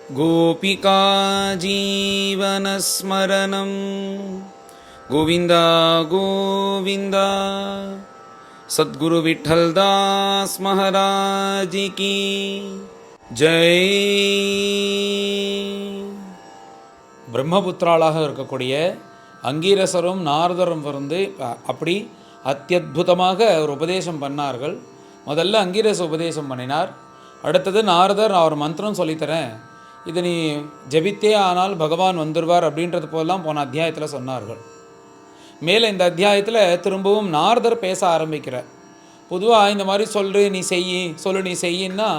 गोपिका जीवनस्मरणं गोविन्द गोविन्द सद्गुरु विठ्ठलदास महाराज की जय. பிரம்மபுத்திராளாக இருக்கக்கூடிய அங்கீரசரும் நாரதரும் வந்து அப்படி அத்தியுதமாக ஒரு உபதேசம் பண்ணார்கள். முதல்ல அங்கீரச உபதேசம் பண்ணினார். அடுத்தது நாரதர் அவர் மந்திரம் சொல்லித்தரேன், இது நீ ஜபித்தே ஆனால் பகவான் வந்துடுவார் அப்படின்றது போலாம் போன அத்தியாயத்தில் சொன்னார்கள். மேலே இந்த அத்தியாயத்தில் திரும்பவும் நாரதர் பேச ஆரம்பிக்கிறார். பொதுவாக இந்த மாதிரி சொல்லு நீ செய்யின்னா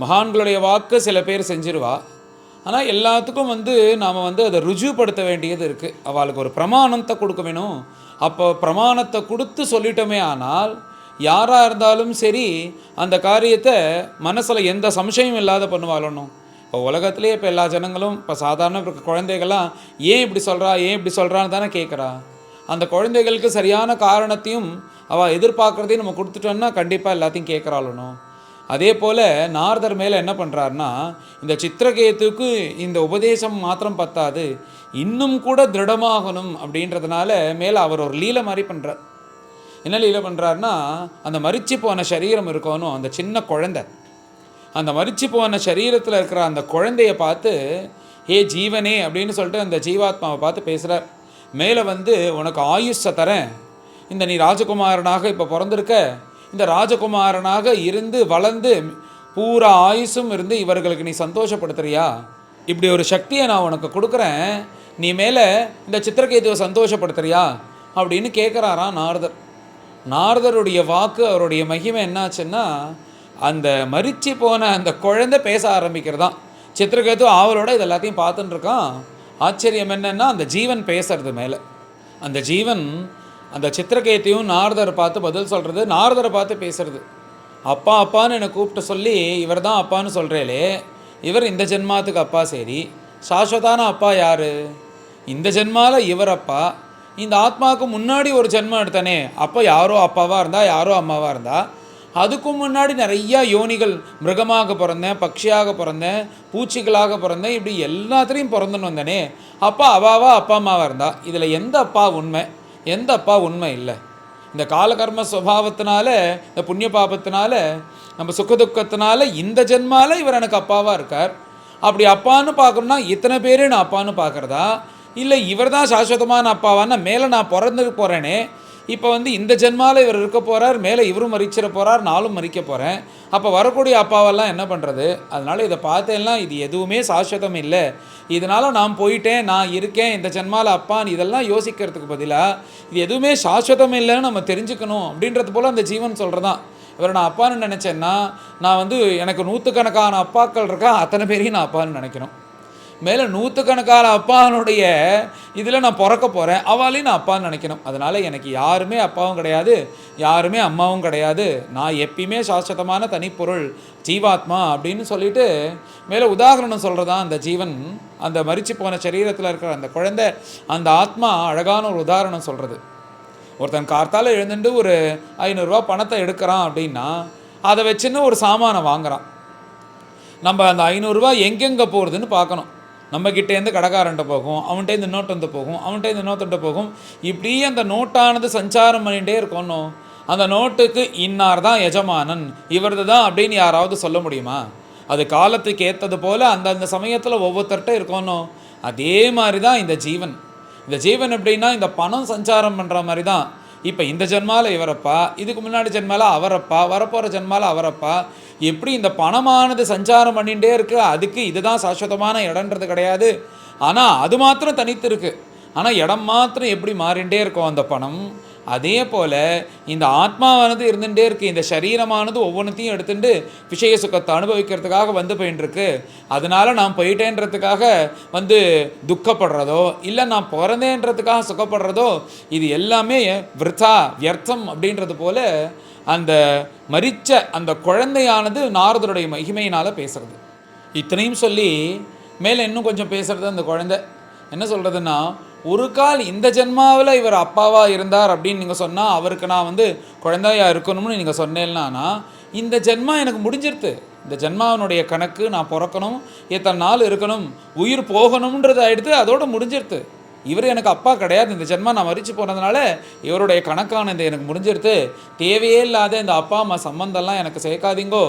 மகான்களுடைய வாக்கு சில பேர் செஞ்சிருவா. ஆனால் எல்லாத்துக்கும் நாம் அதை ருஜுப்படுத்த வேண்டியது இருக்குது. அவளுக்கு ஒரு பிரமாணத்தை கொடுக்க வேணும். அப்போ பிரமாணத்தை கொடுத்து சொல்லிட்டோமே ஆனால் யாராக இருந்தாலும் சரி அந்த காரியத்தை மனசில் எந்த சம்சயம் இல்லாத பண்ணுவாளணும். இப்போ உலகத்துலேயே இப்போ எல்லா ஜனங்களும் இப்போ சாதாரண குழந்தைகள்லாம் ஏன் இப்படி சொல்கிறான்னு தானே கேட்குறா. அந்த குழந்தைகளுக்கு சரியான காரணத்தையும் அவள் எதிர்பார்க்குறதையும் நம்ம கொடுத்துட்டோன்னா கண்டிப்பாக எல்லாத்தையும் கேட்குறாளணும். அதே போல் நாரதர் மேலே என்ன பண்ணுறாருனா, இந்த சித்திரகேத்துக்கு இந்த உபதேசம் மாத்திரம் பத்தாது, இன்னும் கூட திருடமாகணும் அப்படின்றதுனால மேலே அவர் ஒரு லீலை மாதிரி பண்ணுறார். என்ன லீலை பண்ணுறாருனா, அந்த மரிச்சு போன சரீரம் இருக்கணும், அந்த சின்ன குழந்தை, அந்த மரிச்சு போன சரீரத்தில் இருக்கிற அந்த குழந்தைய பார்த்து ஏ ஜீவனே அப்படின்னு சொல்லிட்டு அந்த ஜீவாத்மாவை பார்த்து பேசுகிறார். மேலே உனக்கு ஆயுஷை தரேன், இந்த நீ ராஜகுமாரனாக இப்போ பிறந்திருக்க, இந்த ராஜகுமாரனாக இருந்து வளர்ந்து பூரா ஆயுசும் இருந்து இவர்களுக்கு நீ சந்தோஷப்படுத்துறியா, இப்படி ஒரு சக்தியை நான் உனக்கு கொடுக்குறேன், நீ மேலே இந்த சித்திரகேதுவை சந்தோஷப்படுத்துறியா அப்படின்னு கேட்குறாராம் நாரதர். நாரதருடைய வாக்கு, அவருடைய மகிமை என்னாச்சுன்னா, அந்த மரிச்சு போன அந்த குழந்தை பேச ஆரம்பிக்கிறதான். சித்திரகேது ஆவலோட இது எல்லாத்தையும் பார்த்துட்டு இருக்கான். ஆச்சரியம் என்னென்னா, அந்த ஜீவன் பேசுறது மேலே, அந்த ஜீவன் அந்த சித்திரகேத்தையும் நாரதரை பார்த்து பதில் சொல்கிறது, நாரதரை பார்த்து பேசுறது. அப்பா அப்பான்னு என்னை கூப்பிட்டு சொல்லி இவர் தான் அப்பான்னு சொல்கிறேலே, இவர் இந்த ஜென்மாத்துக்கு அப்பா. சரி, சாஸ்வதான அப்பா யார்? இந்த ஜென்மாவில் இவர் அப்பா. இந்த ஆத்மாவுக்கு முன்னாடி ஒரு ஜென்மம் எடுத்தானே, அப்போ யாரோ அப்பாவாக இருந்தால் யாரோ அம்மாவாக இருந்தால், அதுக்கும் முன்னாடி நிறையா யோனிகள், மிருகமாக பிறந்தேன், பட்சியாக பிறந்தேன், பூச்சிகளாக பிறந்தேன், இப்படி எல்லாத்துலேயும் பிறந்துன்னு வந்தேனே, அப்பா அவாவா அப்பா அம்மாவாக இருந்தால் இதில் எந்த அப்பா உண்மை, எந்த அப்பா உண்மை இல்லை? இந்த காலகர்ம சுபாவத்தினால, இந்த புண்ணிய பாபத்தினால, நம்ம சுகதுக்கத்தினால இந்த ஜென்மாவில் இவர் எனக்கு அப்பாவாக இருக்கார். அப்படி அப்பான்னு பார்க்கணுன்னா இத்தனை பேர் நான் அப்பான்னு பார்க்குறதா, இல்லை இவர் தான் சாஸ்வதமான அப்பாவான்னா மேலே நான் பிறந்து போகிறேனே, இப்போ இந்த ஜென்மாவில் இவர் இருக்க போகிறார், மேலே இவரும் மறிச்சிட போகிறார், நானும் மறிக்க போகிறேன். அப்போ வரக்கூடிய அப்பாவெல்லாம் என்ன பண்ணுறது? அதனால் இதை பார்த்தேன்னா இது எதுவுமே சாஸ்வதம் இல்லை, இதனால் நான் போயிட்டேன், நான் இருக்கேன் இந்த ஜென்மாவில் அப்பான்னு இதெல்லாம் யோசிக்கிறதுக்கு பதிலாக இது எதுவுமே சாஸ்வதம் இல்லைன்னு நம்ம தெரிஞ்சுக்கணும் அப்படின்றது போல் அந்த ஜீவன் சொல்கிறதான். இவரை நான் அப்பான்னு நினச்சேன்னா நான் எனக்கு நூற்றுக்கணக்கான அப்பாக்கள் இருக்கா, அத்தனை பேரையும் நான் அப்பான்னு நினைக்கணும். மேலே நூற்றுக்கணக்கான அப்பானுடைய இதில் நான் பிறக்க போகிறேன், அவளையும் நான் அப்பான்னு நினைக்கணும். அதனால் எனக்கு யாருமே அப்பாவும் கிடையாது, யாருமே அம்மாவும் கிடையாது, நான் எப்பயுமே சாஸ்வதமான தனிப்பொருள் ஜீவாத்மா அப்படின்னு சொல்லிட்டு மேலே உதாரணம் சொல்கிறதான் அந்த ஜீவன், அந்த மரிச்சு போன சரீரத்தில் இருக்கிற அந்த குழந்தை, அந்த ஆத்மா அழகான ஒரு உதாரணம் சொல்கிறது. ஒருத்தன் கார்த்தால் எழுந்துட்டு ஒரு 500 ரூபா பணத்தை எடுக்கிறான் அப்படின்னா அதை வச்சுன்னு ஒரு சாமானை வாங்குகிறான். நம்ம அந்த 500 ரூபா எங்கெங்கே போகிறதுன்னு பார்க்கணும். நம்மக்கிட்டேருந்து கடைக்காரன்ட்ட போகும், அவன்கிட்டேருந்து இன்னொருத்தன்ட்ட போகும், அவன்கிட்டேருந்து இன்னொருத்தன்ட்ட போகும், இப்படி அந்த நோட்டானது சஞ்சாரம் பண்ணிகிட்டே இருக்கணும். அந்த நோட்டுக்கு இன்னார் தான் எஜமானன், இவரது தான் அப்படின்னு யாராவது சொல்ல முடியுமா? அது காலத்துக்கு ஏற்றது போல் அந்தந்த சமயத்தில் ஒவ்வொருத்தர்கிட்ட இருக்கணும். அதே மாதிரி தான் இந்த ஜீவன். இந்த ஜீவன் எப்படின்னா இந்த பணம் சஞ்சாரம் பண்ணுற மாதிரி தான். இப்போ இந்த ஜென்மாவில் இவரப்பா, இதுக்கு முன்னாடி ஜென்மாவில் அவரப்பா, வரப்போகிற ஜென்மாவில் அவரப்பா, எப்படி இந்த பணமானது சஞ்சாரம் பண்ணிகிட்டே இருக்குது. அதுக்கு இதுதான் சாஸ்வதமான இடன்றது கிடையாது, ஆனால் அது மாத்திரம் தனித்து இருக்குது. ஆனால் இடம் மாத்திரம் எப்படி மாறிண்டே இருக்கும் அந்த பணம், அதே போல் இந்த ஆத்மாவானது இருந்துகிட்டே இருக்குது. இந்த சரீரமானது ஒவ்வொன்றத்தையும் எடுத்துட்டு விஷய சுகத்தை அனுபவிக்கிறதுக்காக போயின்ட்டுருக்கு. அதனால் நான் போயிட்டேன்றதுக்காக துக்கப்படுறதோ, இல்லை நான் பிறந்தேன்றதுக்காக சுகப்படுறதோ, இது எல்லாமே விருத்தா வியர்த்தம் அப்படின்றது போல் அந்த மரிச்ச அந்த குழந்தையானது நாரதருடைய மகிமையினால் பேசுகிறது. இத்தனையும் சொல்லி மேலே இன்னும் கொஞ்சம் பேசுகிறது. அந்த குழந்தை என்ன சொல்கிறதுன்னா, ஒரு கால் இந்த ஜென்மாவில் இவர் அப்பாவாக இருந்தார் அப்படின்னு நீங்கள் சொன்னால் அவருக்கு நான் குழந்தையாக இருக்கணும்னு நீங்கள் சொன்னேன்னா, இந்த ஜென்மா எனக்கு முடிஞ்சிருது, இந்த ஜென்மாவனுடைய கணக்கு, நான் பிறக்கணும், எத்தனை நாள் இருக்கணும், உயிர் போகணுன்றது ஆகிடுது, அதோடு முடிஞ்சிருது. இவர் எனக்கு அப்பா கிடையாது, இந்த ஜென்மா நான் மறித்து போனதுனால இவருடைய கணக்கானது எனக்கு முடிஞ்சிருது. தேவையே இல்லாத இந்த அப்பா அம்மா சம்பந்தம்லாம் எனக்கு சேர்க்காதீங்கோ.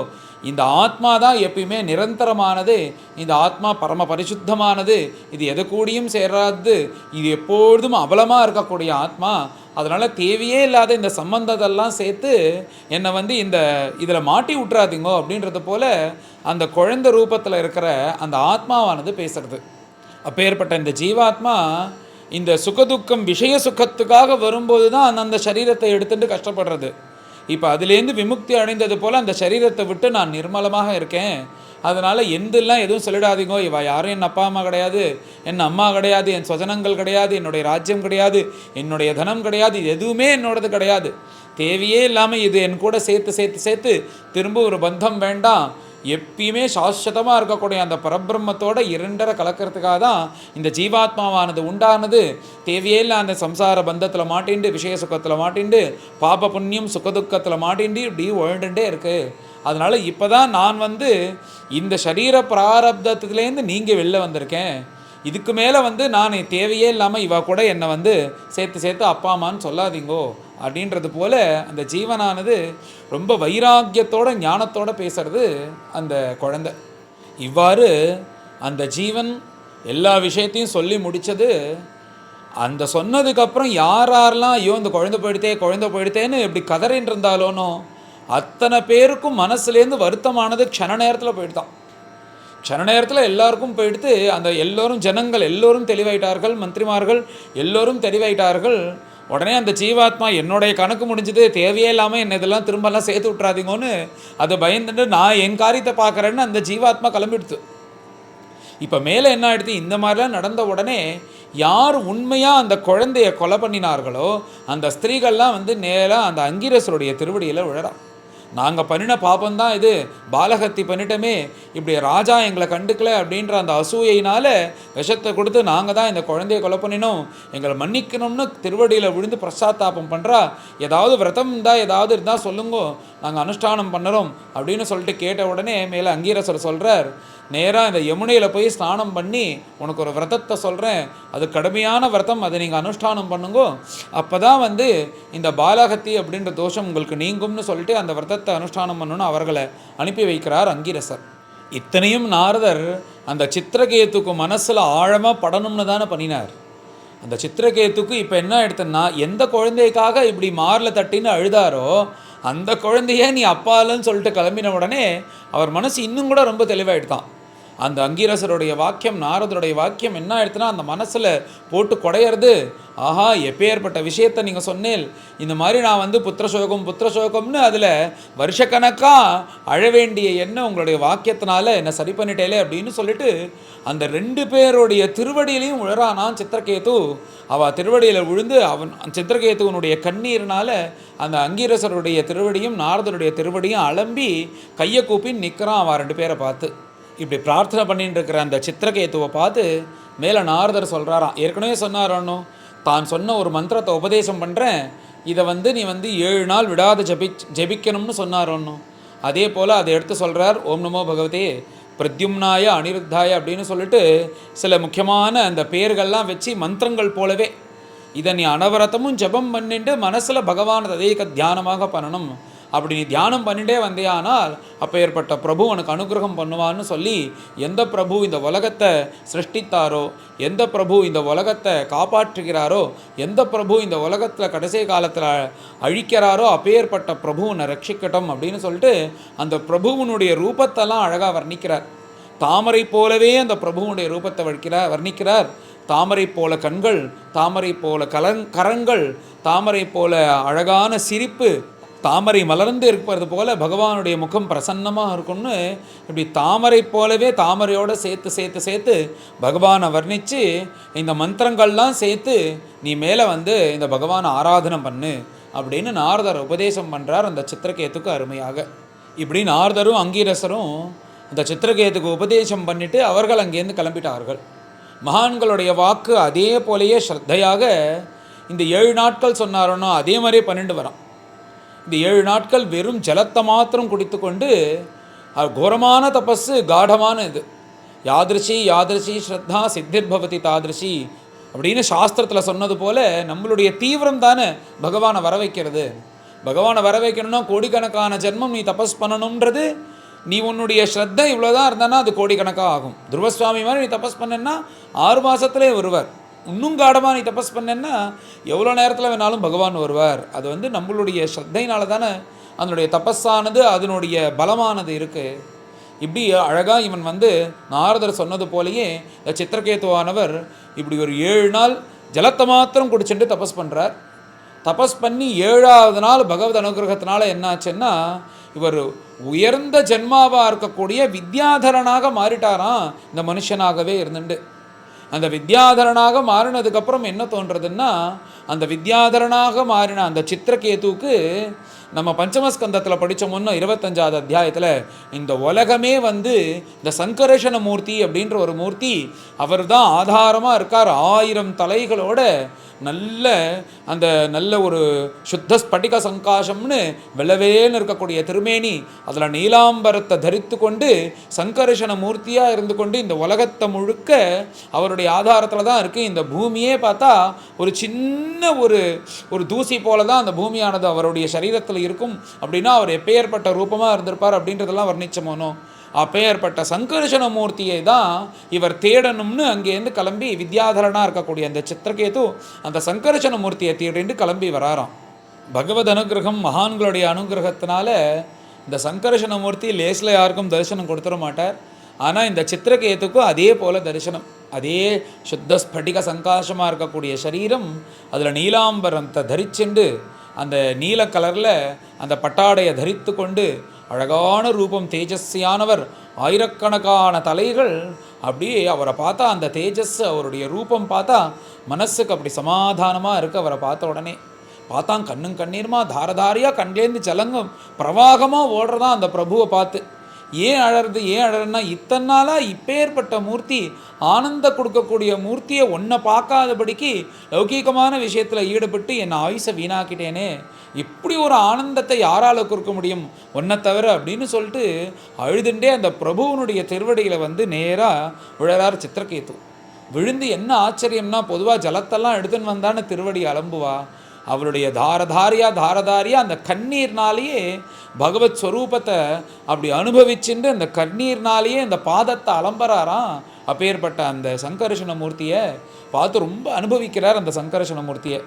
இந்த ஆத்மா தான் எப்பயுமே நிரந்தரமானது, இந்த ஆத்மா பரம பரிசுத்தமானது, இது எது கூடியும் சேராது, இது எப்பொழுதும் அபலமாக இருக்கக்கூடிய ஆத்மா. அதனால் தேவையே இல்லாத இந்த சம்பந்தத்தெல்லாம் சேர்த்து என்னை இந்த இதில் மாட்டி விட்டுறாதீங்கோ அப்படின்றது போல் அந்த குழந்தை ரூபத்தில் இருக்கிற அந்த ஆத்மாவானது பேசுறது. அப்பேற்பட்ட இந்த ஜீவாத்மா இந்த சுகதுக்கம் விஷய சுகத்துக்காக வரும்போது தான் அந்த சரீரத்தை எடுத்துட்டு கஷ்டப்படுறது. இப்போ அதுலேருந்து விமுக்தி அடைந்தது போல் அந்த சரீரத்தை விட்டு நான் நிர்மலமாக இருக்கேன், அதனால் எந்தெல்லாம் எதுவும் சொல்லிடாதீங்கோ, இவ யாரும் என் அப்பா அம்மா கிடையாது, என் அம்மா கிடையாது, என் சொஜனங்கள் கிடையாது, என்னுடைய ராஜ்யம் கிடையாது, என்னுடைய தனம் கிடையாது, இது எதுவுமே என்னோடது கிடையாது, தேவையே இல்லாமல் இது என் கூட சேர்த்து சேர்த்து சேர்த்து திரும்ப ஒரு பந்தம் வேண்டாம், எப்பயுமே சாஸ்வதமாக இருக்கக்கூடிய அந்த பரபிரம்மத்தோட இரண்டரை கலக்கிறதுக்காக தான் இந்த ஜீவாத்மாவானது உண்டானது. தேவையே இல்லை அந்த சம்சார பந்தத்தில் மாட்டிண்டு, விஷய சுகத்தில் மாட்டிண்டு, பாப புண்ணியம் சுகதுக்கத்தில் மாட்டிண்டு இப்படி உழண்டுட்டே இருக்குது. அதனால் இப்போ தான் நான் இந்த சரீர பிராரப்தத்துலேருந்து நீங்கள் வெளில வந்திருக்கேன். இதுக்கு மேலே நான் தேவையே இல்லாமல் இவ கூட என்னை சேர்த்து சேர்த்து அப்பா அம்மான்னு சொல்லாதீங்கோ அப்படின்றது போல் அந்த ஜீவனானது ரொம்ப வைராக்கியத்தோட ஞானத்தோடு பேசுறது அந்த குழந்தை. இவ்வாறு அந்த ஜீவன் எல்லா விஷயத்தையும் சொல்லி முடித்தது. அந்த சொன்னதுக்கப்புறம் யாரெல்லாம் ஐயோ இந்த குழந்தை போயிடுத்தேன்னு இப்படி கதறின்னு இருந்தாலோனோ அத்தனை பேருக்கும் மனசுலேருந்து வருத்தமானது க்ஷண நேரத்தில் போயிடுதான். க்ஷண நேரத்தில் எல்லாருக்கும் போயிடுத்து. அந்த எல்லோரும் ஜனங்கள் எல்லோரும் தெளிவாயிட்டார்கள், மந்திரிமார்கள் எல்லோரும் தெளிவாயிட்டார்கள். உடனே அந்த ஜீவாத்மா என்னுடைய கணக்கு முடிஞ்சது, தேவையே இல்லாமல் என்னை இதெல்லாம் திரும்பலாம் சேர்த்து விட்றாதீங்கன்னு அதை பயந்துட்டு நான் என் காரியத்தை பார்க்குறேன்னு அந்த ஜீவாத்மா கிளம்பிடுது. இப்போ மேலே என்ன ஆகிடுது, இந்த மாதிரிலாம் நடந்த உடனே யார் உண்மையாக அந்த குழந்தைய கொலை பண்ணினார்களோ அந்த ஸ்திரீகள்லாம் நேராக அந்த அங்கிரசருடைய திருவடியில் விழறான். நாங்கள் பண்ணின பாப்பந்தான் இது, பாலகத்தி பண்ணிட்டோமே, இப்படி ராஜா எங்களை கண்டுக்கலை அப்படின்ற அந்த அசூயினால் விஷத்தை கொடுத்து நாங்கள் தான் இந்த குழந்தைய கொலை பண்ணினோம், எங்களை மன்னிக்கணும்னு திருவடியில் விழுந்து பிரசாத்தாபம் பண்ணுறா. ஏதாவது விரதம் இருந்தால் ஏதாவது இருந்தால் சொல்லுங்கோ, நாங்கள் அனுஷ்டானம் பண்ணுறோம் அப்படின்னு சொல்லிட்டு கேட்ட உடனே மேலே அங்கீரசர் சொல்கிறார், நேராக இந்த யமுனையில் போய் ஸ்நானம் பண்ணி உனக்கு ஒரு விரதத்தை சொல்கிறேன், அது கடுமையான விரதம், அதை நீங்கள் அனுஷ்டானம் பண்ணுங்கோ, அப்போ தான் இந்த பாலகத்தி அப்படின்ற தோஷம் உங்களுக்கு நீங்கும்னு சொல்லிட்டு அந்த விரதத்தை அனுஷ்டானம் பண்ணணும்னு அவர்களை அனுப்பி வைக்கிறார் அங்கீரசர். இத்தனையும் நாரதர் அந்த சித்திரகேத்துக்கு மனசில் ஆழமாக படணும்னு தானே பண்ணினார். அந்த சித்திரகேத்துக்கு இப்போ என்ன எடுத்தன்னா, எந்த குழந்தைக்காக இப்படி மாரில் தட்டின்னு அழுதாரோ அந்த குழந்தைய நீ அப்பாலன்னு சொல்லிட்டு கிளம்பின உடனே அவர் மனசு இன்னும் கூட ரொம்ப தெளிவாயிடுதான். அந்த அங்கீரசருடைய வாக்கியம், நாரதருடைய வாக்கியம் என்ன ஆயிடுத்துனா அந்த மனசில் போட்டு குடையிறது. ஆஹா, எப்பேற்பட்ட விஷயத்தை நீங்கள் சொன்னேன், இந்த மாதிரி நான் புத்திரசோகம்னு அதில் வருஷக்கணக்காக அழ வேண்டிய எண்ணம் உங்களுடைய வாக்கியத்தினால என்னை சரி பண்ணிட்டேலே அப்படின்னு சொல்லிட்டு அந்த 2 பேருடைய திருவடியிலையும் விழறானான் சித்திரகேது. அவள் திருவடியில் விழுந்து சித்திரகேத்துவனுடைய கண்ணீர்னால் அந்த அங்கீரசருடைய திருவடியும் நாரதருடைய திருவடியும் அலம்பி கையை கூப்பி நிற்கிறான் அவள் 2 பேரை பார்த்து. இப்படி பிரார்த்தனை பண்ணிட்டு இருக்கிற அந்த சித்திரகேத்துவை பார்த்து மேலே நாரதர் சொல்கிறாராம், ஏற்கனவே சொன்னாரோன்னு தான் சொன்ன ஒரு மந்திரத்தை உபதேசம் பண்ணுறேன், இதை நீ 7 நாள் விடாத ஜபிக்கணும்னு சொன்னாரோன்னு. அதே போல் அதை எடுத்து சொல்கிறார், ஓம் நமோ பகவதே பிரத்யும்னாய அனிருத்தாய அப்படின்னு சொல்லிட்டு சில முக்கியமான அந்த பேர்கள்லாம் வச்சு மந்திரங்கள் போலவே இதை நீ அனவரத்தமும் ஜபம் பண்ணிட்டு மனசில் பகவான் ததேக தியானமாக பண்ணணும். அப்படி நீ தியானம் பண்ணிட்டே வந்தேயானால் அப்போ ஏற்பட்ட பிரபு உனக்கு அனுகிரகம் பண்ணுவான்னு சொல்லி, எந்த பிரபு இந்த உலகத்தை சிருஷ்டித்தாரோ, எந்த பிரபு இந்த உலகத்தை காப்பாற்றுகிறாரோ, எந்த பிரபு இந்த உலகத்தில் கடைசி காலத்தில் அழிக்கிறாரோ அப்பேற்பட்ட பிரபு உன்னை ரட்சிக்கட்டும் அப்படின்னு சொல்லிட்டு அந்த பிரபுவனுடைய ரூபத்தெல்லாம் அழகாக வர்ணிக்கிறார். தாமரை போலவே அந்த பிரபுவனுடைய ரூபத்தை வர்ணிக்கிறார். தாமரை போல கண்கள், தாமரை போல கரங்கள், தாமரை போல அழகான சிரிப்பு, தாமரை மலர்ந்து இருப்பது போல் பகவானுடைய முகம் பிரசன்னமாக இருக்கும்னு இப்படி தாமரை போலவே தாமரையோடு சேர்த்து சேர்த்து சேர்த்து பகவானை வர்ணித்து இந்த மந்திரங்கள்லாம் சேர்த்து நீ மேலே இந்த பகவானை ஆராதனை பண்ணு அப்படின்னு நாரதர் உபதேசம் பண்ணுறார் அந்த சித்திரகேத்துக்கு அருமையாக. இப்படி நாரதரும் அங்கீரசரும் அந்த சித்திரகேத்துக்கு உபதேசம் பண்ணிவிட்டு அவர்கள் அங்கேருந்து கிளம்பிட்டார்கள். மகான்களுடைய வாக்கு அதே போலேயே ஸ்ரத்தையாக இந்த 7 நாட்கள் சொன்னாரோன்னா அதே மாதிரியே 12 வரான். இந்த 7 நாட்கள் வெறும் ஜலத்தை மாத்திரம் குடித்து கொண்டு கோரமான தபஸு, காடமான இது. யாதிருஷி யாதிருஷி ஸ்ரத்தா சித்திர்பவதி தாதிருஷி அப்படின்னு சாஸ்திரத்தில் சொன்னது போல நம்மளுடைய தீவிரம் தானே பகவானை வர வைக்கிறது. பகவானை வர வைக்கணும்னா கோடிக்கணக்கான ஜென்மம் நீ தபஸ் பண்ணணுன்றது, நீ உன்னுடைய ஸ்ரத்தை இவ்வளோதான் இருந்தானா அது கோடிக்கணக்காக ஆகும். துருவசுவாமி மாதிரி நீ தபஸ் பண்ணேன்னா 6 மாதத்துலேயே வருவார். இன்னும் காடமாக நீ தபஸ் பண்ணேன்னா எவ்வளோ நேரத்தில் வேணாலும் பகவான் வருவார். அது வந்து நம்மளுடைய ஸ்ரத்தையினால தானே அதனுடைய தபஸானது அதனுடைய பலமானது இருக்குது. இப்படி அழகாக இவன் வந்து நாரதர் சொன்னது போலேயே இந்த சித்திரகேதுவானவர் இப்படி ஒரு 7 நாள் ஜலத்தை மாத்திரம் குடிச்சுட்டு தபஸ் பண்ணுறார். தபஸ் பண்ணி 7ஆவது நாள் பகவத் அனுகிரகத்தினால என்னாச்சுன்னா இவர் உயர்ந்த ஜென்மாவாக இருக்கக்கூடிய வித்யாதரனாக மாறிட்டாராம். இந்த மனுஷனாகவே இருந்துட்டு அந்த வித்யாதரனாக மாறினதுக்கப்புறம் என்ன தோன்றதுன்னா, அந்த வித்யாதரனாக மாறின அந்த சித்திரகேதுவுக்கு நம்ம பஞ்சமஸ்கந்தத்தில் படித்தோம்னா 25ஆவது அத்தியாயத்தில் இந்த உலகமே வந்து இந்த சங்கர்ஷண மூர்த்தி அப்படின்ற ஒரு மூர்த்தி அவர் தான் ஆதாரமாக இருக்கார். 1000 தலைகளோட நல்ல ஒரு சுத்த ஸ்பட்டிக சங்காசம்னு வெள்ளவேன்னு இருக்கக்கூடிய திருமேனி, அதில் நீலாம்பரத்தை தரித்து கொண்டு சங்கர்ஷண மூர்த்தியாக இருந்து கொண்டு இந்த உலகத்தை முழுக்க அவருடைய ஆதாரத்தில் தான் இருக்குது. இந்த பூமியே பார்த்தா ஒரு சின்ன ஒரு தூசி போல தான் அந்த பூமியானது அவருடைய சரீரத்தில் இருக்கும். அப்படின்னா அவர் எப்பேற்பட்ட ரூபமாக இருந்திருப்பார் அப்படின்றதெல்லாம் வர்ணிச்சமோனோ. அப்பேற்பட்ட சங்கர்ஷண மூர்த்தியை தான் இவர் தேடணும்னு அங்கேருந்து கிளம்பி வித்யாதரனாக இருக்கக்கூடிய அந்த சித்திரகேது அந்த சங்கர்ஷண மூர்த்தியை தேடிட்டு கிளம்பி வராராம். பகவத் அனுகிரகம் மகான்களுடைய அனுகிரகத்தினால இந்த சங்கர்ஷண மூர்த்தி லேஸில் யாருக்கும் தரிசனம் கொடுத்துட மாட்டார். ஆனால் இந்த சித்திரகேதுக்கும் அதே போல் தரிசனம், அதே சுத்த ஸ்பட்டிக சங்காசமாக இருக்கக்கூடிய சரீரம், அதில் நீலாம்பரத்தை தரிச்சுண்டு அந்த நீல கலரில் அந்த பட்டாடையை தரித்து கொண்டு அழகான ரூபம், தேஜஸ்யானவர், ஆயிரக்கணக்கான தலைகள். அப்படியே அவரை பார்த்தா அந்த தேஜஸ், அவருடைய ரூபம் பார்த்தா மனசுக்கு அப்படி சமாதானமாக இருக்குது. அவரை பார்த்த உடனே பார்த்தா கண்ணும் கண்ணீருமா தாரதாரியாக கண்லேருந்து ஜலங்கம் பிரவாகமாக ஓடுறதான் அந்த பிரபுவை பார்த்து. ஏன் அழறதுன்னா இத்தனை நாளாக இப்பேற்பட்ட மூர்த்தி, ஆனந்த கொடுக்கக்கூடிய மூர்த்தியை ஒன்றை பார்க்காதபடிக்கு லௌகீகமான விஷயத்தில் ஈடுபட்டு என்னை ஆயுசை வீணாக்கிட்டேனே, இப்படி ஒரு ஆனந்தத்தை யாரால் கொடுக்க முடியும் ஒன்றை தவிர அப்படின்னு சொல்லிட்டு அழுதுண்டே அந்த பிரபுவனுடைய திருவடியில் வந்து நேராக விழறார் சித்திரகேது. விழுந்து என்ன ஆச்சரியம்னா, பொதுவாக ஜலத்தெல்லாம் எடுத்துன்னு வந்தான்னு திருவடி அலம்புவா. அவருடைய தாரதாரியாக அந்த கண்ணீர்னாலேயே பகவத் ஸ்வரூபத்தை அப்படி அனுபவிச்சுட்டு அந்த கண்ணீர்னாலேயே அந்த பாதத்தை அலம்பராராம். அப்பேற்பட்ட அந்த சங்கர்ஷண மூர்த்தியை பார்த்து ரொம்ப அனுபவிக்கிறார். அந்த சங்கர்ஷண மூர்த்தியை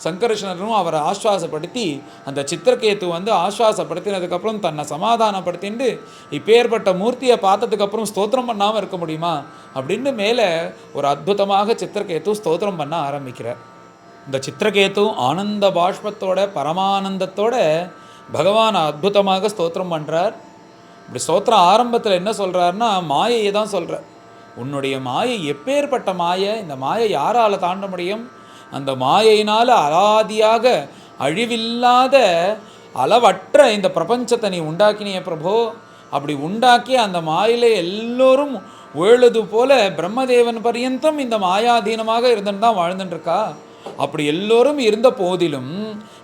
சங்கர்ஷணரும் அவரை ஆஸ்வாசப்படுத்தி, அந்த சித்திரகேது வந்து ஆஸ்வாசப்படுத்தினதுக்கப்புறம் தன்னை சமாதானப்படுத்திட்டு இப்பேற்பட்ட மூர்த்தியை பார்த்ததுக்கப்புறம் ஸ்தோத்திரம் பண்ணாமல் இருக்க முடியுமா அப்படின்னு மேலே ஒரு அற்புதமாக சித்திரகேது ஸ்தோத்திரம் பண்ண ஆரம்பிக்கிறார். இந்த சித்திரகேது ஆனந்த பாஷ்பத்தோட பரமானந்தத்தோட பகவான் அற்புதமாக ஸ்தோத்திரம் பண்ணுறார். இப்படி ஸ்தோத்திரம் ஆரம்பத்தில் என்ன சொல்கிறாருன்னா, மாயையை தான் சொல்கிறார். உன்னுடைய மாயை எப்பேற்பட்ட மாயை, இந்த மாயை யாரால் தாண்ட முடியும்? அந்த மாயையினால் அலாதியாக அழிவில்லாத அளவற்ற இந்த பிரபஞ்சத்தை நீ உண்டாக்கினிய பிரபோ. அப்படி உண்டாக்கி அந்த மாயிலே எல்லோரும் உழது போல பிரம்மதேவன் பரியந்தம் இந்த மாயாதீனமாக இருந்துன்னு தான் வாழ்ந்துட்டுருக்கா. அப்படி எல்லோரும் இருந்த போதிலும்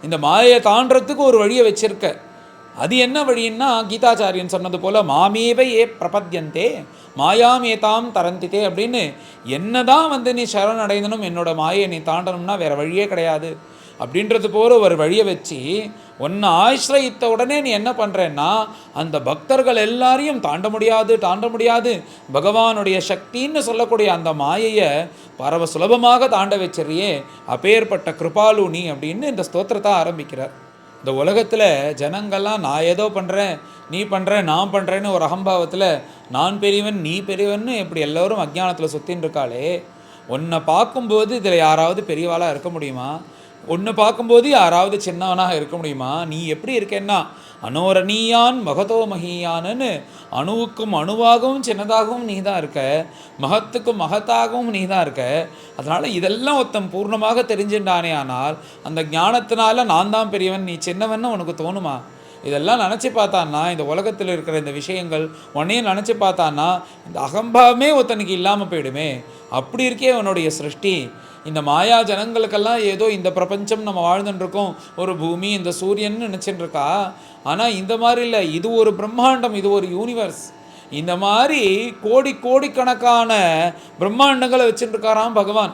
இந்த மாயை தாண்டறதுக்கு ஒரு வழியை வச்சிருக்க. அது என்ன வழின்னா, கீதாச்சாரியன் சொன்னது போல் மாமேவை ஏ பிரபத்யந்தே மாயாமேதாம் தரந்தித்தே அப்படின்னு, என்னதான் வந்து நீ சரணடைந்தனும் என்னோட மாயை நீ தாண்டணும்னா வேறு வழியே கிடையாது அப்படின்றது போல ஒரு வழியை வச்சு ஒன்று ஆசிரயித்த உடனே நீ என்ன பண்ணுறேன்னா அந்த பக்தர்கள் எல்லாரையும் தாண்ட முடியாது பகவானுடைய சக்தின்னு சொல்லக்கூடிய அந்த மாயையை பரவ சுலபமாக தாண்ட வச்சிரியே, அப்பேற்பட்ட கிருபாலு நீ அப்படின்னு இந்த ஸ்தோத்திரத்தை ஆரம்பிக்கிறார். இந்த உலகத்தில் ஜனங்கள்லாம் நான் ஏதோ பண்ணுறேன், நீ பண்ணுறேன், நான் பண்ணுறேன்னு ஒரு அகம்பாவத்தில் நான் பெரியவன் நீ பெரியவன்னு இப்படி எல்லோரும் அஜ்ஞானத்தில் சுற்றின்னு இருக்காளே, உன்னை பார்க்கும்போது இதில் யாராவது பெரியவாளாக இருக்க முடியுமா? ஒன்று பார்க்கும்போது யாராவது சின்னவனாக இருக்க முடியுமா? நீ எப்படி இருக்கேன்னா அனோரணியான் மகதோ மகியான்னு, அணுவுக்கும் அணுவாகவும் சின்னதாகவும் நீ தான் இருக்க, மகத்துக்கும் மகத்தாகவும் நீ தான் இருக்க. அதனால் இதெல்லாம் ஒருத்தன் பூர்ணமாக தெரிஞ்சுட்டானே, ஆனால் அந்த ஞானத்தினால நான் தான் பெரியவன் நீ சின்னவன்னு உனக்கு தோணுமா? இதெல்லாம் நினச்சி பார்த்தான்னா இந்த உலகத்தில் இருக்கிற இந்த விஷயங்கள் உன்னையும் நினச்சி பார்த்தான்னா இந்த அகம்பாவமே ஒருத்தனுக்கு இல்லாமல் போயிடுமே. அப்படி இருக்கே உன்னுடைய சிருஷ்டி. இந்த மாயா ஜனங்களுக்கெல்லாம் ஏதோ இந்த பிரபஞ்சம் நம்ம வாழ்ந்துட்டுருக்கோம், ஒரு பூமி இந்த சூரியன் நினச்சிட்டு இருக்கா. ஆனால் இந்த மாதிரி இல்லை, இது ஒரு பிரம்மாண்டம், இது ஒரு யூனிவர்ஸ். இந்த மாதிரி கோடிக்கணக்கான பிரம்மாண்டங்களை வச்சுட்டு இருக்காராம் பகவான்.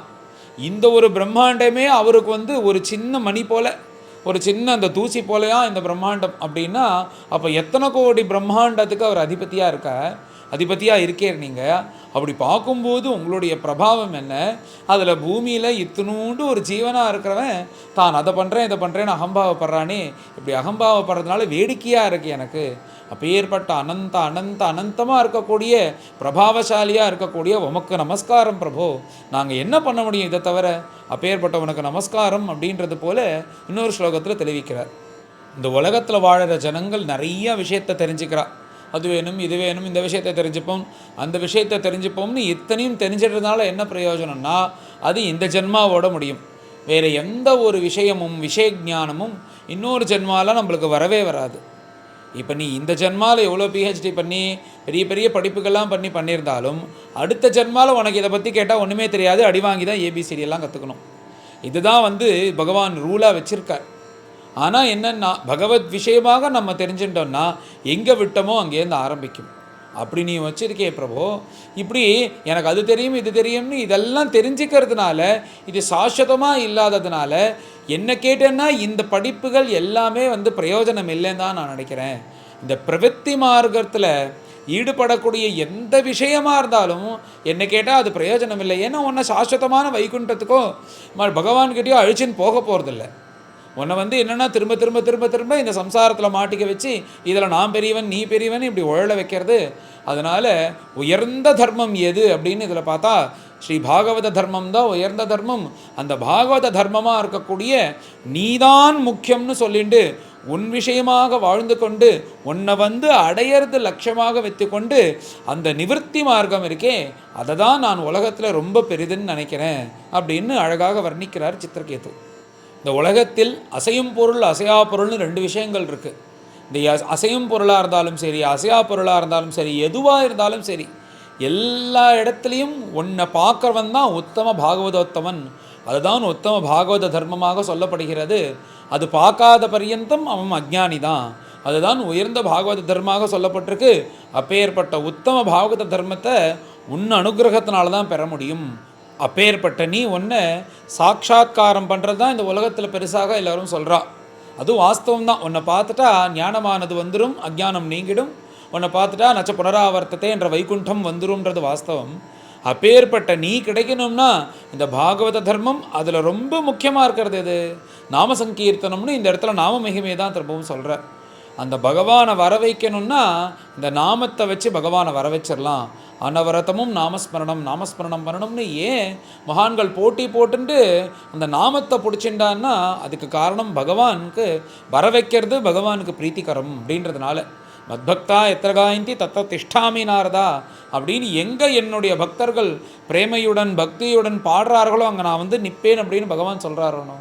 இந்த ஒரு பிரம்மாண்டமே அவருக்கு ஒரு சின்ன மணி போல, ஒரு சின்ன அந்த தூசி போலையா இந்த பிரம்மாண்டம் அப்படின்னா, அப்போ எத்தனை கோடி பிரம்மாண்டத்துக்கு அவர் அதிபதியாக இருக்கேர் நீங்கள். அப்படி பார்க்கும்போது உங்களுடைய பிரபாவம் என்ன? அதில் பூமியில் இத்தினூண்டு ஒரு ஜீவனாக இருக்கிறவன் தான் அதை பண்ணுறேன் இதை பண்ணுறேன்னு அகம்பாவப்படுறானே. இப்படி அகம்பாவப்படுறதுனால வேடிக்கையாக இருக்குது எனக்கு. அப்பேற்பட்ட அனந்தமாக இருக்கக்கூடிய பிரபாவசாலியாக இருக்கக்கூடிய உமக்கு நமஸ்காரம் பிரபோ. நாங்கள் என்ன பண்ண முடியும் இதை தவிர? அப்பேற்பட்ட உனக்கு நமஸ்காரம் அப்படின்றது போல இன்னொரு ஸ்லோகத்தில் தெரிவிக்கிறார். இந்த உலகத்தில் வாழற ஜனங்கள் நிறைய விஷயத்தை தெரிஞ்சுக்கிறா. அது வேணும் இது வேணும், இந்த விஷயத்தை தெரிஞ்சுப்போம் அந்த விஷயத்தை தெரிஞ்சுப்போம்னு இத்தனையும் தெரிஞ்சிட்டதுனால என்ன பிரயோஜனம்னா அது இந்த ஜென்மாவோட முடியும். வேறு எந்த ஒரு விஷயமும் விஷய ஞானமும் இன்னொரு ஜென்மாவில் நம்மளுக்கு வரவே வராது. இப்போ நீ இந்த ஜென்மாவில் எவ்வளோ பிஹெச்டி பண்ணி பெரிய பெரிய படிப்புகள்லாம் பண்ணியிருந்தாலும் அடுத்த ஜென்மாவில் உனக்கு இதை பற்றி கேட்டால் ஒன்றுமே தெரியாது, அடி வாங்கி தான் ஏபிசிடியெல்லாம் கற்றுக்கணும். இதுதான் பகவான் ரூலாக வச்சுருக்கார். ஆனால் என்னென்னா பகவத் விஷயமாக நம்ம தெரிஞ்சுட்டோம்னா எங்கே விட்டோமோ அங்கேருந்து ஆரம்பிக்கும். அப்படி நீ வச்சுருக்கே பிரபு. இப்படி எனக்கு அது தெரியும் இது தெரியும்னு இதெல்லாம் தெரிஞ்சுக்கிறதுனால இது சாஸ்வதமாக இல்லாததுனால என்ன கேட்டேன்னா இந்த படிப்புகள் எல்லாமே பிரயோஜனம் இல்லைன்னு தான் நான் நினைக்கிறேன். இந்த பிரவೃತ್ತಿ மார்க்கத்தில் ஈடுபடக்கூடிய எந்த விஷயமாக இருந்தாலும் என்ன கேட்டால் அது பிரயோஜனம் இல்லை. ஏன்னா உன்னை சாஸ்வதமான வைகுண்டத்துக்கோ பகவான்கிட்டயோ அழிச்சின்னு போக போகிறதில்ல. உன்னை என்னென்னா திரும்ப திரும்ப திரும்ப திரும்ப இந்த சம்சாரத்தில் மாட்டிக்க வச்சு இதில் நான் பெரியவன் நீ பெரியவன் இப்படி உழல வைக்கிறது. அதனால் உயர்ந்த தர்மம் எது அப்படின்னு இதில் பார்த்தா ஸ்ரீ பாகவத தர்மம் தான் உயர்ந்த தர்மம். அந்த பாகவத தர்மமாக இருக்கக்கூடிய நீதான் முக்கியம்னு சொல்லிட்டு உன் விஷயமாக வாழ்ந்து கொண்டு உன்னை அடையிறது லட்சியமாக வைத்துக்கொண்டு அந்த நிவர்த்தி மார்க்கம் இருக்கே அதை தான் நான் உலகத்தில் ரொம்ப பெரிதுன்னு நினைக்கிறேன் அப்படின்னு அழகாக வர்ணிக்கிறார் சித்திரகேது. இந்த உலகத்தில் அசையும் பொருள் அசையா பொருள்னு ரெண்டு விஷயங்கள் இருக்குது. இந்த அசையும் பொருளாக இருந்தாலும் சரி அசையா பொருளாக இருந்தாலும் சரி எதுவாக இருந்தாலும் சரி எல்லா இடத்துலையும் உன்னை பார்க்குறவன் தான் உத்தம பாகவதோத்தமன். அதுதான் உத்தம பாகவத தர்மமாக சொல்லப்படுகிறது. அது பார்க்காத பர்யந்தம் அவன் அஜ்ஞானி தான். அதுதான் உயர்ந்த பாகவத தர்மமாக சொல்லப்பட்டிருக்கு. அப்பேற்பட்ட உத்தம பாகவத தர்மத்தை உன் அனுகிரகத்தினால தான் பெற முடியும். அப்பேற்பட்ட நீ ஒன்றை சாட்சாத்காரம் பண்ணுறது தான் இந்த உலகத்தில் பெருசாக எல்லோரும் சொல்கிறா. அதுவும் வாஸ்தவம் தான். உன்னை பார்த்துட்டா ஞானமானது வந்துடும், அஜ்ஞானம் நீங்கிடும். உன்னை பார்த்துட்டா நச்ச புனராவர்த்தத்தை என்ற வைகுண்டம் வந்துரும்ன்றது வாஸ்தவம். அப்பேற்பட்ட நீ கிடைக்கணும்னா இந்த பாகவத தர்மம் அதில் ரொம்ப முக்கியமாக இருக்கிறது எது? நாம சங்கீர்த்தனம்னு இந்த இடத்துல நாம மகிமையை தான் திரும்பவும் சொல்கிற. அந்த பகவானை வர வைக்கணும்னா இந்த நாமத்தை வச்சு பகவானை வர வச்சிடலாம். அனவரத்தமும் நாமஸ்மரணம் பண்ணணும்னு ஏன் மகான்கள் போட்டி போட்டுண்டு அந்த நாமத்தை பிடிச்சிண்டான்னா அதுக்கு காரணம் பகவானுக்கு வர வைக்கிறது பகவானுக்கு பிரீத்திகரம் அப்படின்றதுனால. மத்பக்தா எத்திரகாயந்தி தத்த திஷ்டாமி நாரதா அப்படின்னு எங்கே என்னுடைய பக்தர்கள் பிரேமையுடன் பக்தியுடன் பாடுறார்களோ அங்கே நான் நிற்பேன் அப்படின்னு பகவான் சொல்கிறாரோனோ.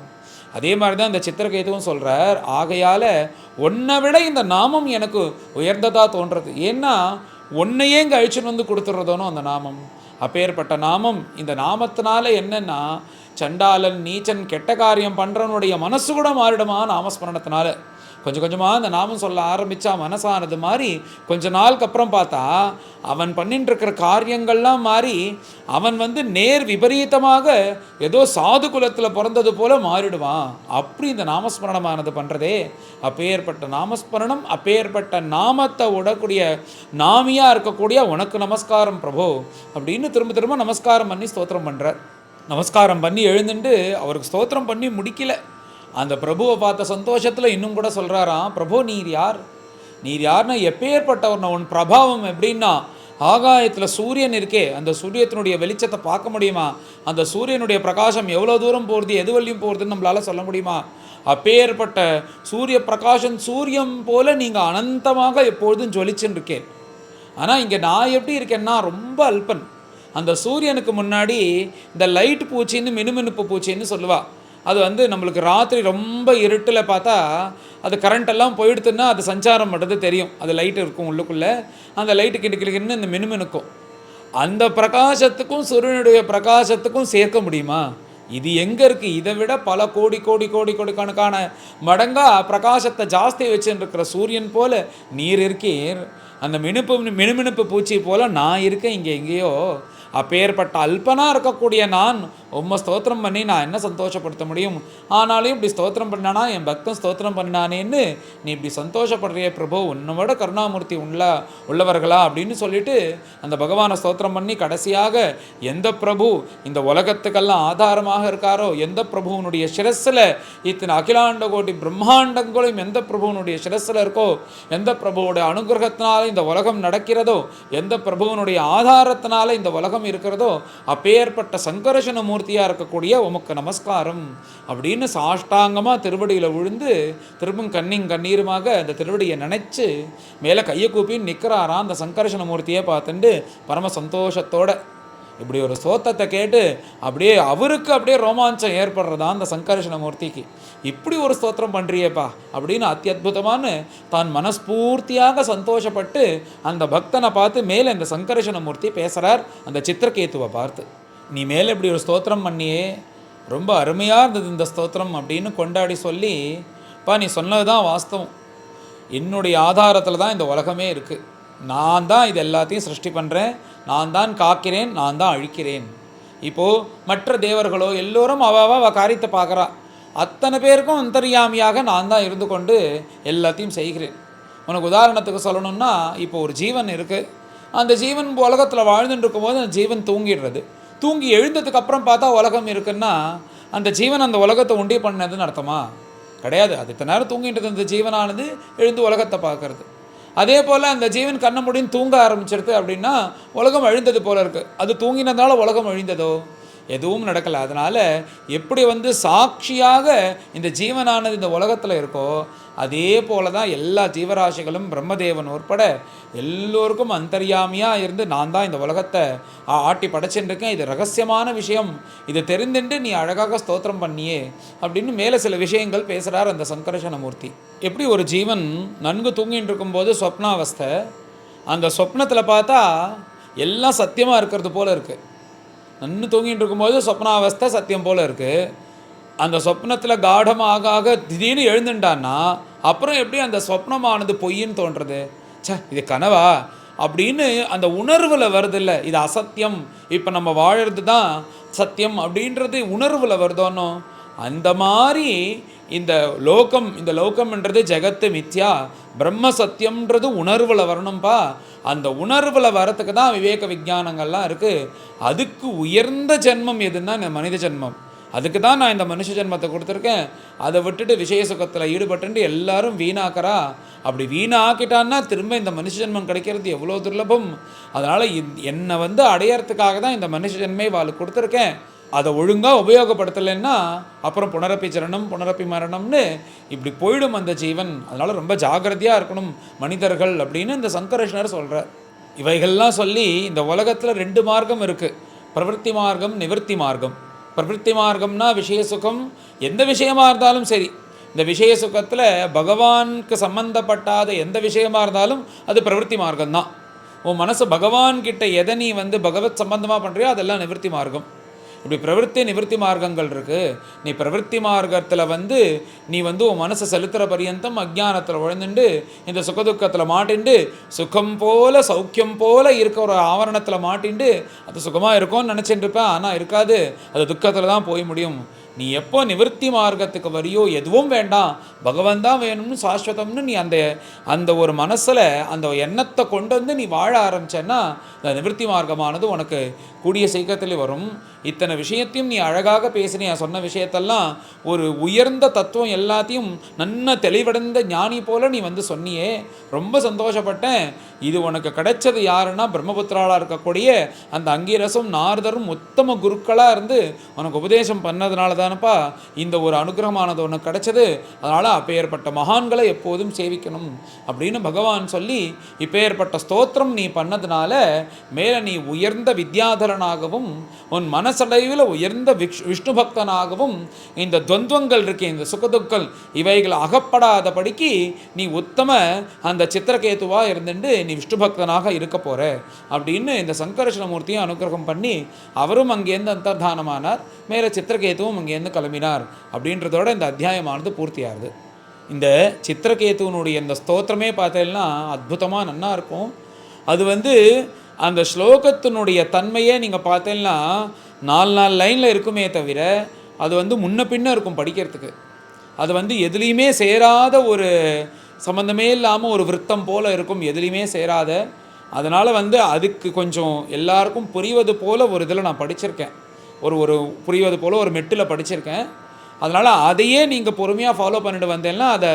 அதே மாதிரி தான் இந்த சித்திரகேதுவும் சொல்கிறார். ஆகையால் உன்னை விட இந்த நாமம் எனக்கு உயர்ந்ததாக தோன்றது. ஏன்னா ஒன்னையே இங்கே அழிச்சுன்னு கொடுத்துட்றதோனோ அந்த நாமம். அப்பேற்பட்ட நாமம். இந்த நாமத்தினால என்னென்னா சண்டாளன் நீச்சன் கெட்ட காரியம் பண்ணுறவனுடைய மனசு கூட மாறிடுமா நாமஸ்மரணத்தினால. கொஞ்சம் கொஞ்சமாக அந்த நாமம் சொல்ல ஆரம்பித்தா மனசானது மாதிரி கொஞ்ச நாளுக்கு அப்புறம் பார்த்தா அவன் பண்ணிட்டு இருக்கிற காரியங்கள்லாம் மாறி அவன் நேர் விபரீதமாக ஏதோ சாது குலத்தில் பிறந்தது போல மாறிடுவான். அப்படி இந்த நாமஸ்மரணமானது பண்ணுறதே. அப்பேற்பட்ட நாமஸ்மரணம் அப்பேற்பட்ட நாமத்தை விடக்கூடிய நாமியாக இருக்கக்கூடிய உனக்கு நமஸ்காரம் பிரபு அப்படின்னு திரும்ப திரும்ப நமஸ்காரம் பண்ணி ஸ்தோத்திரம் பண்ணுறார். நமஸ்காரம் பண்ணி எழுந்துட்டு அவருக்கு ஸ்தோத்திரம் பண்ணி முடிக்கலை. அந்த பிரபுவை பார்த்த சந்தோஷத்தில் இன்னும் கூட சொல்கிறாராம், பிரபு நீர் யார்னா எப்பேற்பட்டவர்னா உன் பிரபாவம் எப்படின்னா ஆகாயத்தில் சூரியன் இருக்கே அந்த சூரியத்தினுடைய வெளிச்சத்தை பார்க்க முடியுமா? அந்த சூரியனுடைய பிரகாசம் எவ்வளோ தூரம் போகிறது எது வழியும் போகிறதுன்னு நம்மளால் சொல்ல முடியுமா? அப்பேற்பட்ட சூரிய பிரகாசம் சூரியன் போல் நீங்கள் அனந்தமாக எப்பொழுதும் ஜொலிச்சுன்னு இருக்கேன். ஆனால் இங்கே நான் எப்படி இருக்கேன்னா ரொம்ப அல்பன். அந்த சூரியனுக்கு முன்னாடி இந்த லைட் பூச்சின்னு மினுமினுப்பு பூச்சின்னு சொல்லுவாள். அது நம்மளுக்கு ராத்திரி ரொம்ப இருட்டில் பார்த்தா அது கரண்ட்டெல்லாம் போயிடுத்துன்னா அது சஞ்சாரம் பண்ணுறது தெரியும். அது லைட் இருக்கும் உள்ளுக்குள்ளே, அந்த லைட்டு கிடுக்கிடுக்குன்னு இந்த மினுமினுக்கும். அந்த பிரகாசத்துக்கும் சூரியனுடைய பிரகாசத்துக்கும் சேர்க்க முடியுமா? இது எங்கே இருக்குது? இதை விட பல கோடி கோடி கோடி கோடி கணக்கான மடங்காக பிரகாசத்தை ஜாஸ்தி வச்சுருக்கிற சூரியன் போல் நீர் இருக்கீர். அந்த மினுமினுப்பு பூச்சி போல் நான் இருக்கேன் இங்கே எங்கேயோ. அப்பேற்பட்ட அல்பனாக இருக்கக்கூடிய நான் உம்மை ஸ்தோத்திரம் பண்ணி நான் என்ன சந்தோஷப்படுத்த முடியும்? ஆனாலும் இப்படி ஸ்தோத்திரம் பண்ணானா என் பக்தன் ஸ்தோத்திரம் பண்ணானேன்னு நீ இப்படி சந்தோஷப்படுறிய பிரபு, உன்னோட கருணாமூர்த்தி உள்ளவர்களா அப்படின்னு சொல்லிட்டு அந்த பகவானை ஸ்தோத்திரம் பண்ணி கடைசியாக எந்த பிரபு இந்த உலகத்துக்கெல்லாம் ஆதாரமாக இருக்காரோ, எந்த பிரபுவனுடைய சிரஸில் இத்தனை அகிலாண்ட கோடி பிரம்மாண்டங்களும் எந்த பிரபுவனுடைய சிரஸில் இருக்கோ, எந்த பிரபுவோட அனுகிரகத்தினால இந்த உலகம் நடக்கிறதோ, எந்த பிரபுவனுடைய ஆதாரத்தினால இந்த உலகம் இருக்கிறதோ, அப்பேற்பட்ட சங்கர்ஷண மூர்த்தியாக இருக்கக்கூடிய உமக்கு நமஸ்காரம் அப்படின்னு சாஷ்டாங்கமாக திருவடியில் விழுந்து திரும்பவும் கண்ணீருமாக அந்த திருவடியை நினைச்சு மேலே கையை கூப்பின்னு நிற்கிறாராம். அந்த சங்கர்ஷண மூர்த்தியை பார்த்துட்டு பரம சந்தோஷத்தோட இப்படி ஒரு ஸ்தோத்திரத்தை கேட்டு அவருக்கு ரோமாஞ்சம் ஏற்படுறதா அந்த சங்கர்ஷண மூர்த்திக்கு. இப்படி ஒரு ஸ்தோத்திரம் பண்ணுறியப்பா அப்படின்னு அத்தியுதமான தான் மனஸ்பூர்த்தியாக சந்தோஷப்பட்டு அந்த பக்தனை பார்த்து மேலே இந்த சங்கர்ஷண மூர்த்தி பேசுகிறார் அந்த சித்திரகேத்துவை பார்த்து. நீ மேலே இப்படி ஒரு ஸ்தோத்திரம் பண்ணியே, ரொம்ப அருமையாக இருந்தது இந்த ஸ்தோத்திரம் அப்படின்னு கொண்டாடி சொல்லி, நீ சொன்னது தான் வாஸ்தவம், என்னுடைய ஆதாரத்தில் தான் இந்த உலகமே இருக்குது, நான் தான் இது எல்லாத்தையும் சிருஷ்டி பண்ணுறேன், நான் தான் காக்கிறேன், நான் தான் அழிக்கிறேன். இப்போது மற்ற தேவர்களோ எல்லோரும் அவ காரியத்தை பார்க்குறா, அத்தனை பேருக்கும் அந்தர்யாமியாக நான் தான் இருந்து கொண்டு எல்லாத்தையும் செய்கிறேன். உனக்கு உதாரணத்துக்கு சொல்லணும்னா, இப்போ ஒரு ஜீவன் இருக்குது, அந்த ஜீவன் உலகத்தில் வாழ்ந்துட்டு இருக்கும்போது அந்த ஜீவன் தூங்கிடுறது, தூங்கி எழுந்ததுக்கு அப்புறம் பார்த்தா உலகம் இருக்குன்னா அந்த ஜீவன் அந்த உலகத்தை உண்டி பண்ணதுன்னு அர்த்தமா? கிடையாது. அது இத்தனை நேரம் தூங்கிட்டு அந்த ஜீவனானது எழுந்து உலகத்தை பார்க்கறது. அதே போல் அந்த ஜீவன் கண்ண முடின்னு தூங்க ஆரம்பிச்சிருது அப்படின்னா உலகம் அழிந்தது போல இருக்குது. அது தூங்கினதால உலகம் அழிந்ததோ? எதுவும் நடக்கலை. அதனால் எப்படி சாட்சியாக இந்த ஜீவனானது இந்த உலகத்தில் இருக்கோ, அதே போல தான் எல்லா ஜீவராசிகளும் பிரம்மதேவன் உட்பட எல்லோருக்கும் அந்தர்யாமியாக இருந்து நான் தான் இந்த உலகத்தை ஆட்டி படைச்சுருக்கேன், இது ரகசியமான விஷயம், இதை தெரிந்துட்டு நீ அழகாக ஸ்தோத்திரம் பண்ணியே அப்படின்னு மேலே சில விஷயங்கள் பேசுகிறார் அந்த சங்கர்ஷணமூர்த்தி. எப்படி ஒரு ஜீவன் நன்கு தூங்கின்னு இருக்கும்போது சொப்னாவஸ்தை, அந்த சொப்னத்தில் பார்த்தா எல்லாம் சத்தியமாக இருக்கிறது போல் இருக்குது. நன்னு தூங்கிட்டு இருக்கும்போது சொப்னாவஸ்தை சத்தியம் போல் இருக்குது. அந்த சொப்னத்தில் காடமாக திடீர்னு எழுந்துட்டான்னா அப்புறம் எப்படி அந்த சொப்னமானது பொய்ன்னு தோன்றுறது? இது கனவா அப்படின்னு அந்த உணர்வில் வருது இல்லை, இது அசத்தியம், இப்போ நம்ம வாழறது தான் சத்தியம் அப்படின்றது உணர்வில் வருதோன்னோ, அந்த மாதிரி இந்த லோகம்ன்றது ஜெகத்து மித்யா, பிரம்ம சத்தியம்ன்றது உணர்வில் வரணும்ப்பா. அந்த உணர்வில் வரத்துக்கு தான் விவேக விஞ்ஞானங்கள்லாம் இருக்குது. அதுக்கு உயர்ந்த ஜென்மம் எதுன்னா இந்த மனித ஜென்மம். அதுக்கு தான் நான் இந்த மனுஷ ஜென்மத்தை கொடுத்துருக்கேன். அதை விட்டுட்டு விஷய சுகத்தில் ஈடுபட்டு எல்லாரும் வீணாக்கிறா. அப்படி வீணாக்கிட்டான்னா திரும்ப இந்த மனுஷ ஜென்மம் கிடைக்கிறது எவ்வளோ துர்லபம். அதனால் என்னை அடையறதுக்காக தான் இந்த மனுஷ ஜென்மே வாழ் கொடுத்துருக்கேன். அதை ஒழுங்காக உபயோகப்படுத்தலைன்னா அப்புறம் புனரப்பி ஜனனம் புனரப்பி மரணம்னு இப்படி போயிடும் அந்த ஜீவன். அதனால் ரொம்ப ஜாகிரதையாக இருக்கணும் மனிதர்கள் அப்படின்னு இந்த சங்கரஷ்ணர் சொல்கிறார். இவைகள்லாம் சொல்லி இந்த உலகத்தில் 2 மார்க்கம் இருக்குது, பிரவருத்தி மார்க்கம், நிவர்த்தி மார்க்கம். பிரவருத்தி மார்க்கம்னா விஷய சுகம், எந்த விஷயமாக இருந்தாலும் சரி, இந்த விஷய சுகத்தில் பகவானுக்கு சம்பந்தப்பட்டாத எந்த விஷயமாக இருந்தாலும் அது பிரவருத்தி மார்க்கம்தான். உன் மனசு பகவான்கிட்ட எதை நீ பகவத் சம்பந்தமாக பண்ணுறியோ அதெல்லாம் நிவர்த்தி மார்க்கம். இப்படி பிரவருத்தி நிவர்த்தி மார்க்கங்கள் இருக்குது. நீ பிரவருத்தி மார்க்கத்தில் நீ உன் மனசை செலுத்துகிற பரியந்தம் அஜ்ஞானத்தில் உழந்துண்டு இந்த சுகதுக்கத்தில் மாட்டிண்டு சுகம் போல சௌக்கியம் போல இருக்க ஒரு ஆவரணத்தில் மாட்டிண்டு அது சுகமாக இருக்கும்னு நினச்சிட்டு இருப்பேன். ஆனால் இருக்காது, அது துக்கத்தில் தான் போய் முடியும். நீ எப்போ நிவர்த்தி மார்க்கத்துக்கு வரியோ எதுவும் வேண்டாம், பகவான் தான் வேணும்னு சாஸ்வதம்னு நீ அந்த ஒரு மனசில் அந்த எண்ணத்தை கொண்டு நீ வாழ ஆரம்பிச்சேன்னா இந்த நிவர்த்தி மார்க்கமானது உனக்கு கூடிய சீக்கிரத்தில் வரும். இத்தனை விஷயத்தையும் நீ அழகாக பேசினியா, சொன்ன விஷயத்தெல்லாம் ஒரு உயர்ந்த தத்துவம் எல்லாத்தையும் நன்ன தெளிவடைந்த ஞானி போல நீ சொன்னியே, ரொம்ப சந்தோஷப்பட்டேன். இது உனக்கு கிடைச்சது யாருன்னா பிரம்மபுத்திராளாக இருக்கக்கூடிய அந்த அங்கீரசும் நாரதரும் உத்தம குருக்களாக இருந்து உனக்கு உபதேசம் பண்ணதுனால தான் தானப்பா இந்த ஒரு அனுகிரகமானது ஒன்று கிடைச்சது. அதனால் அப்பேற்பட்ட மகான்களை எப்போதும் சேவிக்கணும் அப்படின்னு பகவான் சொல்லி, இப்பேற்பட்ட ஸ்தோத்திரம் நீ பண்ணதுனால மேலே நீ உயர்ந்த வித்யாதரனாகவும் உன் மனசடைவில் உயர்ந்த விஷ்ணு பக்தனாகவும் இந்த துவந்தங்கள் இருக்கே, இந்த சுகதுக்கள் இவைகள் அகப்படாதபடிக்கு நீ உத்தம அந்த சித்திரகேதுவாக இருந்துட்டு நீ விஷ்ணு பக்தனாக இருக்க போகிற அப்படின்னு இந்த சங்கர்ஷணமூர்த்தியை அனுகிரகம் பண்ணி அவரும் அங்கேருந்து அந்தர்தானமானார். மேலே சித்திரகேதுவும் அங்கேருந்து கிளம்பினார். அப்படின்றதோட இந்த அத்தியாயமானது பூர்த்தியாகுது. இந்த சித்திரகேதுவனுடைய இந்த ஸ்தோத்திரமே பார்த்தேன்னா அற்புதமாக நன்னா இருக்கும். அது அந்த ஸ்லோகத்தினுடைய தன்மையே நீங்கள் பார்த்தேன்னா 4 லைனில் இருக்குமே தவிர அது முன்ன பின்ன இருக்கும் படிக்கிறதுக்கு. அது எதுலேயுமே சேராத ஒரு சம்மந்தமே இல்லாமல் ஒரு விருத்தம் போல் இருக்கும், எதுலேயுமே சேராத. அதனால் அதுக்கு கொஞ்சம் எல்லாருக்கும் புரிவது போல் ஒரு இதில் நான் படிச்சிருக்கேன், ஒரு புரிவது போல் ஒரு மெட்டில் படிச்சிருக்கேன். அதனால் அதையே நீங்கள் பொறுமையாக ஃபாலோ பண்ணிட்டு வந்தேன்னா அதை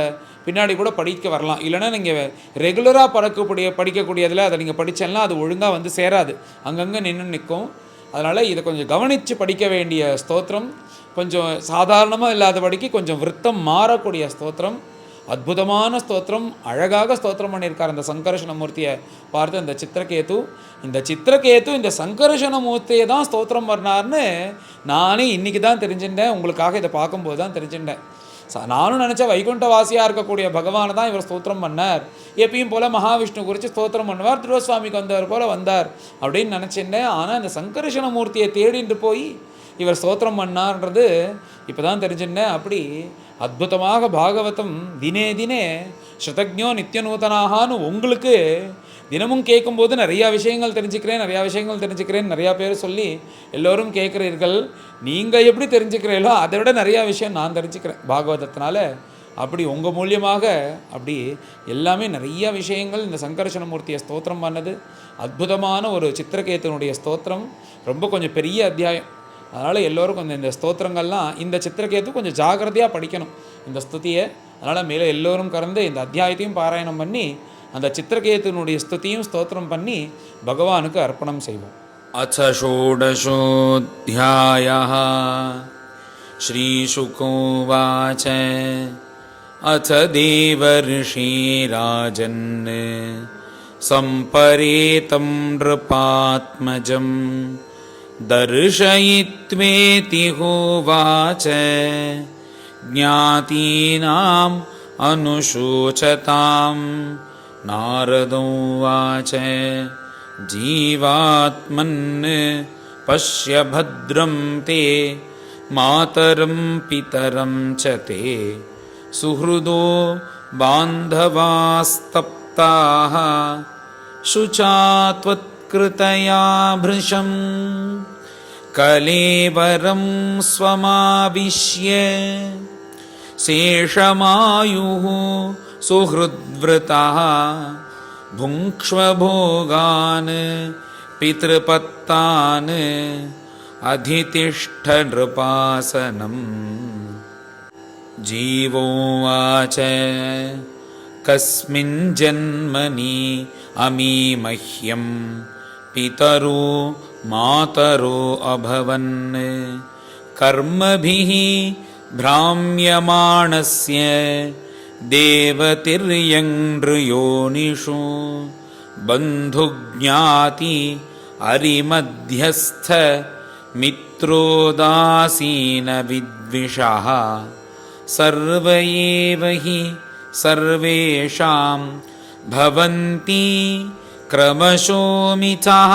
பின்னாடி கூட படிக்க வரலாம். இல்லைனா நீங்கள் ரெகுலராக படிக்கக்கூடியதில் அதை நீங்கள் படித்தேன்னா அது ஒழுங்காக சேராது, அங்கங்கே நிற்கும். அதனால் இதை கொஞ்சம் கவனித்து படிக்க வேண்டிய ஸ்தோத்திரம். கொஞ்சம் சாதாரணமாக இல்லாதபடிக்கு கொஞ்சம் விருத்தம் மாறக்கூடிய ஸ்தோத்திரம். அற்புதமான ஸ்தோத்திரம், அழகாக ஸ்தோத்திரம் பண்ணியிருக்கார் அந்த சங்கர்ஷணமூர்த்தியை பார்த்து இந்த சித்திரகேது. இந்த சங்கர்ஷணமூர்த்தியை தான் ஸ்தோத்திரம் பண்ணார்னு நானே இன்றைக்கி தான் தெரிஞ்சுட்டேன். உங்களுக்காக இதை பார்க்கும்போது தான் தெரிஞ்சுட்டேன். நானும் நினச்சேன் வைகுண்டவாசியாக இருக்கக்கூடிய பகவானை தான் இவர் ஸ்தோத்திரம் பண்ணார், எப்பயும் போல் மகாவிஷ்ணு குறித்து ஸ்தோத்திரம் பண்ணுவார், திருவசுவாமிக்கு வந்தவர் போல் வந்தார் அப்படின்னு நினச்சிட்டேன். ஆனால் இந்த சங்கர்ஷணமூர்த்தியை தேடிட்டு போய் இவர் ஸ்தோத்திரம் பண்ணார்ன்றது இப்போ தான் தெரிஞ்சுட்டேன். அப்படி அற்புதமாக பாகவதம் தினே தினே ஸ்ருதஜ்ஞோ நித்தியநூதனாகான்னு உங்களுக்கு தினமும் கேட்கும்போது நிறையா விஷயங்கள் தெரிஞ்சுக்கிறேன் நிறையா பேர் சொல்லி எல்லோரும் கேட்குறீர்கள். நீங்கள் எப்படி தெரிஞ்சுக்கிறீர்களோ அதை விட நிறையா விஷயம் நான் தெரிஞ்சுக்கிறேன் பாகவதத்தினால. அப்படி உங்கள் மூலியமாக அப்படி எல்லாமே நிறையா விஷயங்கள் இந்த சங்கர்ஷணமூர்த்தியை ஸ்தோத்திரம் பண்ணது. அற்புதமான ஒரு சித்திரகேதனுடைய ஸ்தோத்திரம், ரொம்ப கொஞ்சம் பெரிய அத்தியாயம். அதனால் எல்லோரும் கொஞ்சம் இந்த ஸ்தோத்திரங்கள்லாம் இந்த சித்திரகேது கொஞ்சம் ஜாகிரதையாக படிக்கணும் இந்த ஸ்துதியை. அதனால் மேலே எல்லோரும் கறந்து இந்த அத்தியாயத்தையும் பாராயணம் பண்ணி அந்த சித்திரகேதுனுடைய ஸ்துதியும் ஸ்தோத்திரம் பண்ணி பகவானுக்கு அர்ப்பணம் செய்வோம். அச்ச ஷோடசோத்யாயः ஸ்ரீசுகோவாச அச்ச தேவர்ஷிராஜன் சம்பரேதம் நிருபாத்மஜம் दर्शयित्वेति होवाच ज्ञातीनाम् अनुशोचताम् नारदोवाच जीवात्मन् पश्य भद्रं ते मातरं पितरं च ते सुहृदो बान्धवास्तप्ताः शुचा त्वत्कृतया भृशम् कलेवरं स्वमाविश्य शेषमायुः सुहृद्वृतः भुङ्क्ष्वभोगान् पितृपत्तान् अधितिष्ठ नृपासनम् जीवोवाच कस्मिन् जन्मनि अमी मह्यं पितरो मातरो अभवन् कर्मभिः भ्राम्यमाणस्य देवतिर्यङ्नृयोनिषु बन्धुज्ञाति अरिमध्यस्थ मित्रोदासीनविद्विषः सर्व एव हि सर्वेषां भवन्ति क्रमशो मिथः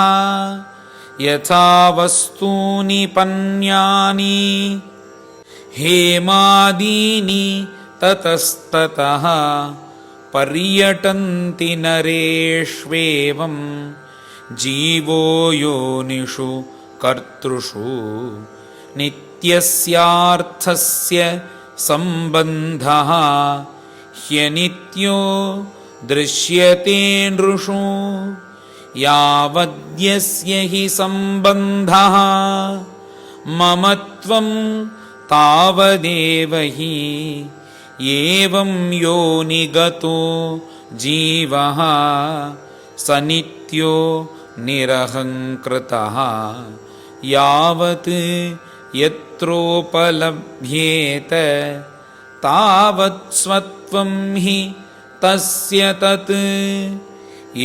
यथा वस्तूनि पन्यानि हेमादीनि ततस्ततः पर्यटन्ति नरेष्वेवं जीवो योनिषु कर्तृषु नित्यस्यार्थस्य सम्बन्धः ह्यनित्यो दृश्यते नृषु यावद्यस्य हि सम्बन्धः ममत्वं तावदेव हि एवं योनिगतो जीवः स नित्यो निरहङ्कृतः यावत् यत्रोपलभ्येत तावत् स्वत्वं हि तस्य तत्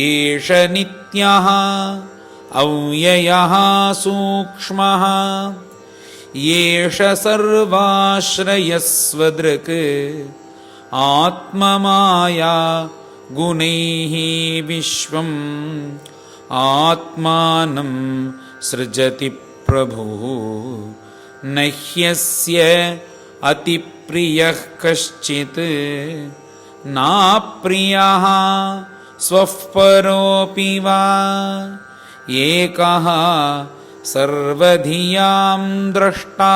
एष नित्यः अव्ययः सूक्ष्मः एष सर्वाश्रयस्वदृक् आत्ममाया गुणैः विश्वम् आत्मानं सृजति प्रभुः न ह्यस्य अतिप्रियः कश्चित् नाप्रियः स्वः परोऽपि वा एकः सर्वधियां द्रष्टा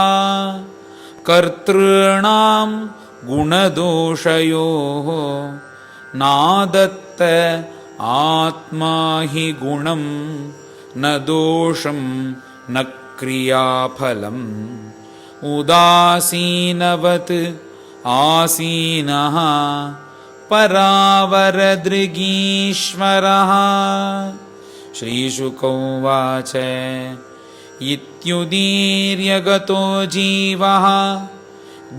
कर्तॄणां गुणदोषयोः नादत्त आत्मा हि गुणं न दोषं न क्रियाफलम् उदासीनवत् आसीनः परावरदृगीश्वरः। श्रीशुक उवाच इत्युदीर्यगतो जीवः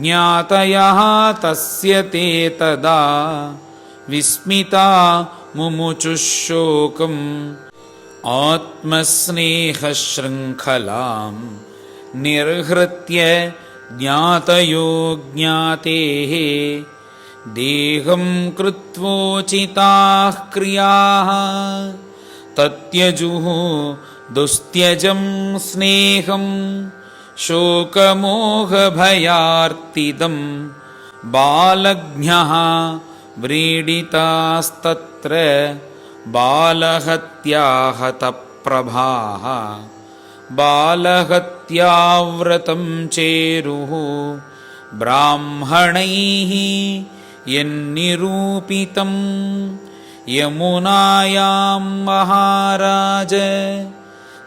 ज्ञातयः तस्य ते तदा विस्मिता मुमुचुः शोकम् आत्मस्नेहशृङ्खलां निर्हृत्य ज्ञातयो ज्ञातेः देहं कृत्वोचिताः क्रियाः तत्यजुः दुस्त्यजं स्नेहं शोकमोहभयार्तिदं बालज्ञः व्रीडितास्तत्र बालहत्याहतप्रभाः बालहत्याव्रतं चेरुः ब्राह्मणैः यन्निरूपितं यमुनायां महाराज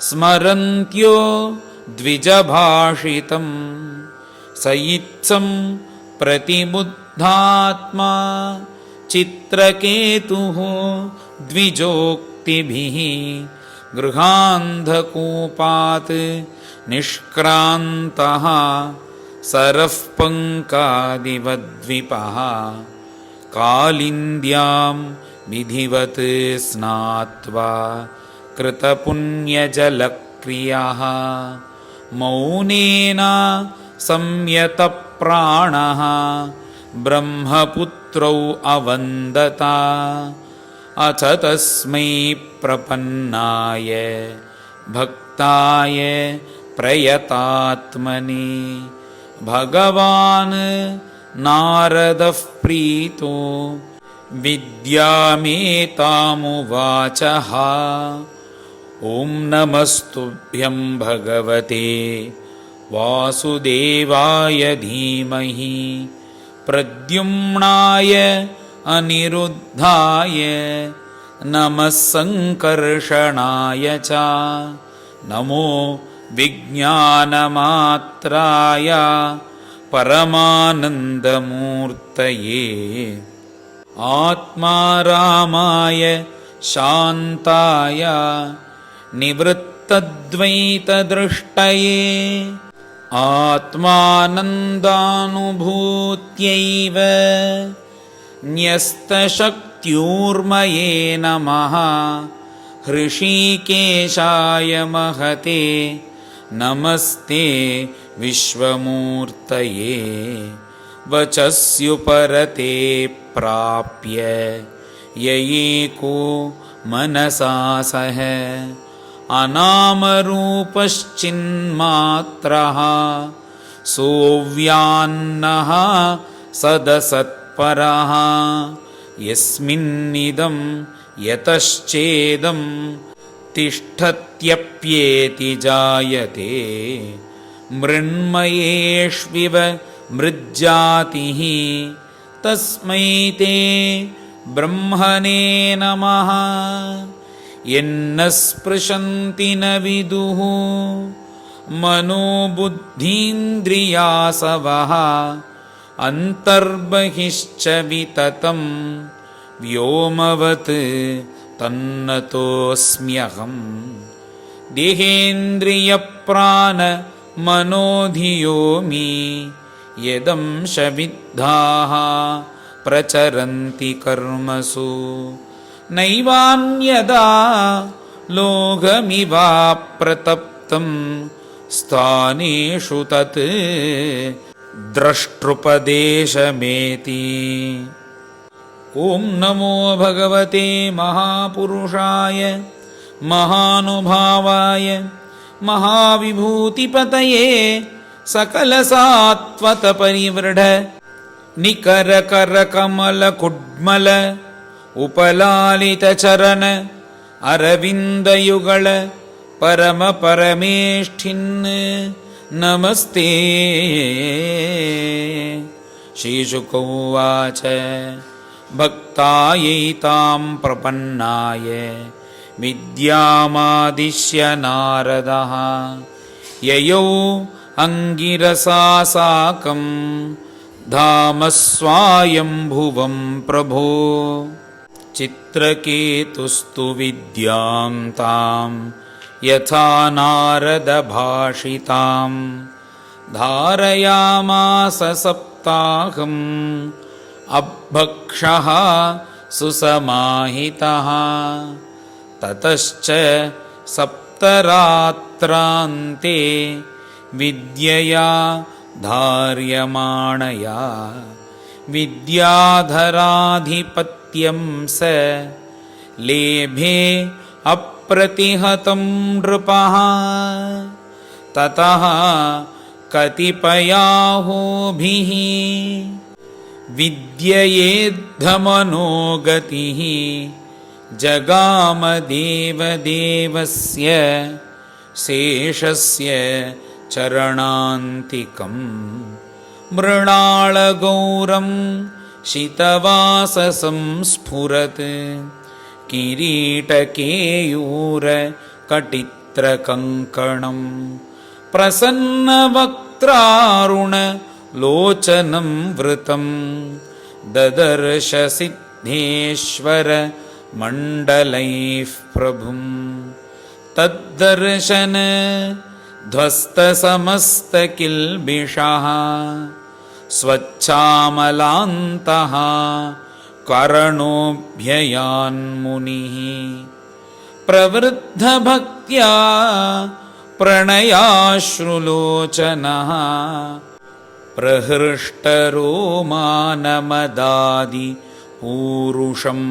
स्मरन्त्यो द्विजभाषितं स इत्थं प्रतिबुद्धात्मा चित्रकेतुः द्विजोक्तिभिः गृहान्धकूपात् निष्क्रान्तः सरः पङ्कादिवद्विपः कालिन्द्यां विधिवत् स्नात्वा कृतपुण्यजलक्रियाः मौनेन संयतप्राणः ब्रह्मपुत्रौ अवन्दता अथ तस्मै प्रपन्नाय भक्ताय प्रयतात्मने भगवान् नारदः प्रीतो विद्यामेतामुवाचः ॐ नमस्तुभ्यं भगवते वासुदेवाय धीमहि प्रद्युम्नाय अनिरुद्धाय नमः संकर्षणाय च नमो विज्ञानमात्राय परमानन्दमूर्तये आत्मारामाय शान्ताय निवृत्तद्वैतदृष्टये आत्मानन्दानुभूत्यैव न्यस्तशक्त्यूर्मये नमः हृषीकेशाय महते नमस्ते विश्वमूर्तये वचस्युपरते प्राप्य ययेको मनसा सह अनामरूपश्चिन्मात्रः सोऽव्यान्नः सदसत्परः यस्मिन्निदं यतश्चेदं तिष्ठत्यप्येति जायते मृण्मयेष्विव मृज्जातिः तस्मै ते ब्रह्मणे नमः यन्न स्पृशन्ति न विदुः मनोबुद्धीन्द्रियासवः अन्तर्बहिश्च विततं व्योमवत् तन्नतोऽस्म्यहम् देहेन्द्रियप्राण मनोधियो मे यदंशविद्धाः प्रचरन्ति कर्मसु नैवान्यदा लोकमिवाप्रतप्तं स्थानेषु तत् द्रष्टृपदेशमेति। ॐ नमो भगवते महापुरुषाय महानुभावाय महाविभूतिपतये सकलसात्वतपरिवृढ निकरकरकमलकुड्मल उपलालितचरण अरविन्दयुगल परमपरमेष्ठिन् नमस्ते। श्रीशुक उवाच भक्तायै तां प्रपन्नाय विद्यामादिश्य नारदः ययौ अङ्गिरसा साकं धाम स्वायम्भुवं प्रभो चित्रकेतुस्तु विद्यां तां यथा नारदभाषितां धारयामास सप्ताहम् अभक्षः सुसमाहितः ततश्च सप्तरात्रान्ते विद्यया धार्यमाणया विद्याधराधिपत्यं स लेभे अप्रतिहतं नृपः ततः कतिपयाहोभिः विद्ययेद्धमनोगतिः जगामदेवदेवस्य शेषस्य चरणान्तिकं मृणालगौरं शितवाससं स्फुरत् किरीटकेयूरकटित्रकङ्कणं प्रसन्नवक्त्रारुणलोचनं वृतं ददर्श सिद्धेश्वर मण्डलैः प्रभुं तद्दर्शन ध्वस्तसमस्तकिल्बिषः स्वच्छामलान्तः कर्णोऽभ्ययान्मुनिः प्रवृद्धभक्त्या प्रणयाश्रुलोचनः प्रहृष्टरोमानमदादिपूरुषम्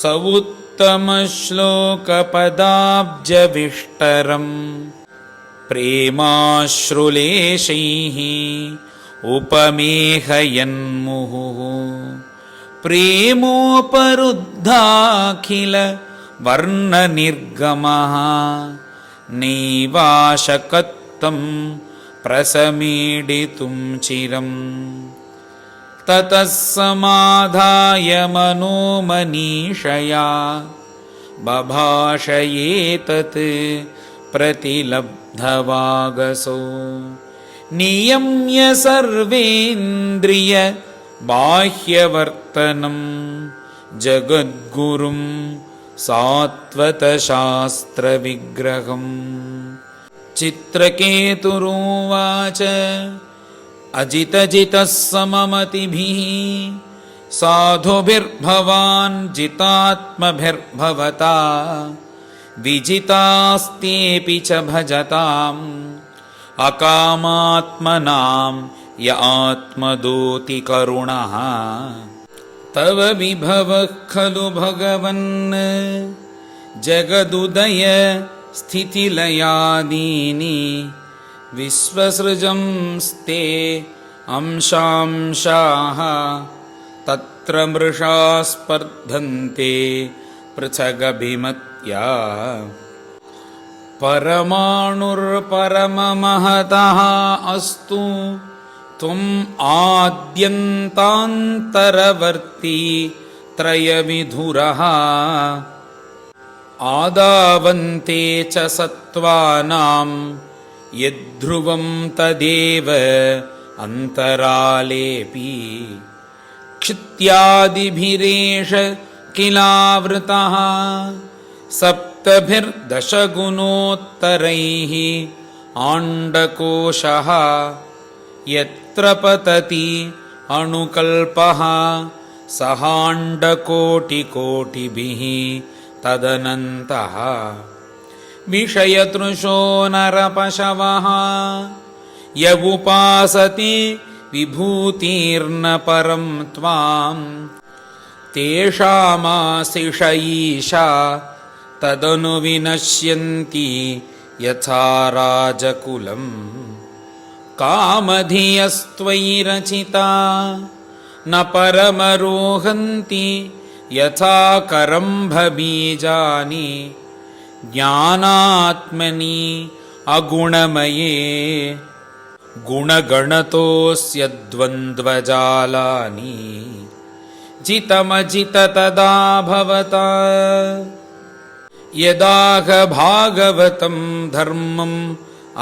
स उत्तमश्लोकपदाब्जविष्टरम् प्रेमाश्रुलेशैः उपमेहयन्मुहुः प्रेमोपरुद्धाखिल वर्णनिर्गमः नैवाशकत्तं प्रसमीडितुं चिरम् ततः समाधाय मनोमनीषया बभाषयेतत् प्रतिलब्धवागसो नियम्य सर्वेन्द्रिय बाह्यवर्तनं जगद्गुरुं सात्वतशास्त्रविग्रहम् चित्रकेतुरुवाच अजितजितः सममतिभिः साधुभिर्भवान् जितात्मभिर्भवता विजितास्तेऽपि च भजताम् अकामात्मनां य आत्मदोति करुणः तव विभवः खलु भगवन् जगदुदय स्थितिलयादीनि विश्वसृजंस्ते अंशांशाः तत्र मृषा स्पर्धन्ते पृथगभिमत्या परमाणुर्परममहतः अस्तु त्वम् आद्यन्तान्तरवर्ती त्रयविधुरः आदावन्ते च सत्त्वानां यद्ध्रुवं तदेव अन्तरालेऽपि क्षित्यादिभिरेष किलावृतः सप्तभिर्दशगुणोत्तरैः आण्डकोशः यत्र पतति अणुकल्पः सहाण्डकोटिकोटिभिः तदनन्तः विषयतृषो नरपशवः य उपासते विभूतिर्न परं त्वां तेषामाशिष ईशा तदनु विनश्यन्ति यथा राजकुलम् कामधियस्त्वयि रचिता न परमरोहन्ति यथा करम्भबीजानि ज्ञानात्मनि अगुणमये गुणगणतोऽस्य द्वन्द्वजालानि जितमजित तदा भवता यदाह भागवतं धर्मम्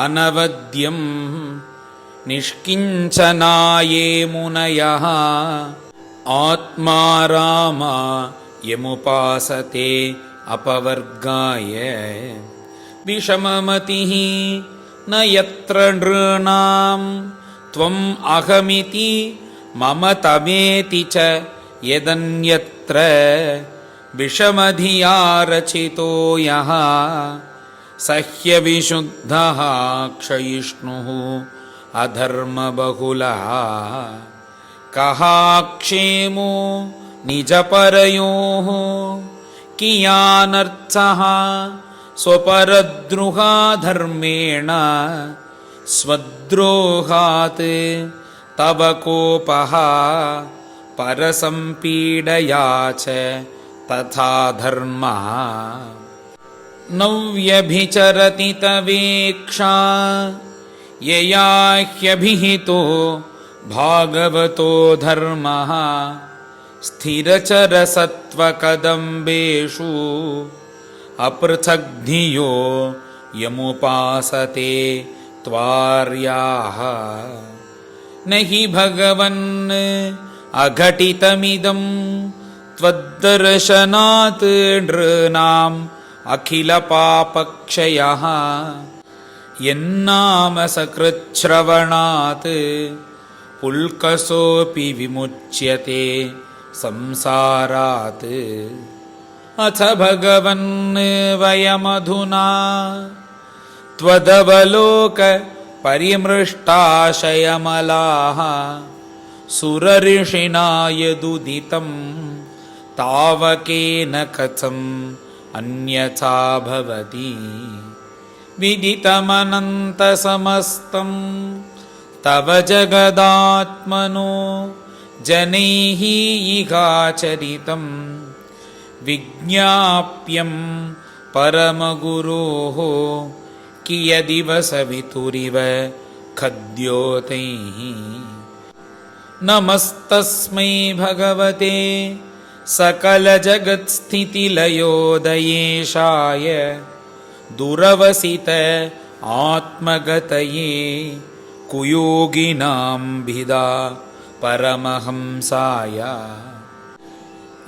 अनवद्यं निष्किञ्चनाये मुनयः आत्मा रामा यमुपासते अपवर्गाय विषममतिः न यत्र नृणां त्वम् अहमिति मम तमेति च यदन्यत्र विषमधिया रचितो यः सह्यविशुद्धः क्षयिष्णुः अधर्मबहुलः कः क्षेमो निजपरयोः कियानर्थः स्वपरद्रुहाधर्मेण स्वद्रोहात् तव कोपः परसंपीडया च तथा धर्मः न व्यभिचरति तवेक्षा यया ह्यभिहितो भागवतो धर्मः स्थिरचरसत्त्वकदम्बेषु अपृथग्धियो यमुपासते त्वार्याः न हि भगवन् अघटितमिदं त्वद्दर्शनात् नृणाम् अखिलपापक्षयः यन्नाम सकृच्छ्रवणात् पुल्कसोऽपि विमुच्यते संसारात् अथ भगवन् वयमधुना त्वदवलोक परिमृष्टाशयमलाः सुरऋषिणा यदुदितं तावकेन कथम् अन्यथा भवति विदितमनन्तसमस्तं तव जगदात्मनो जनैः इहाचरितं विज्ञाप्यं परमगुरोः कियदिव सवितुरिव खद्योतैः नमस्तस्मै भगवते सकलजगत्स्थितिलयोदयेशाय दुरवसित आत्मगतये कुयोगिनां भिदा परमहंसाय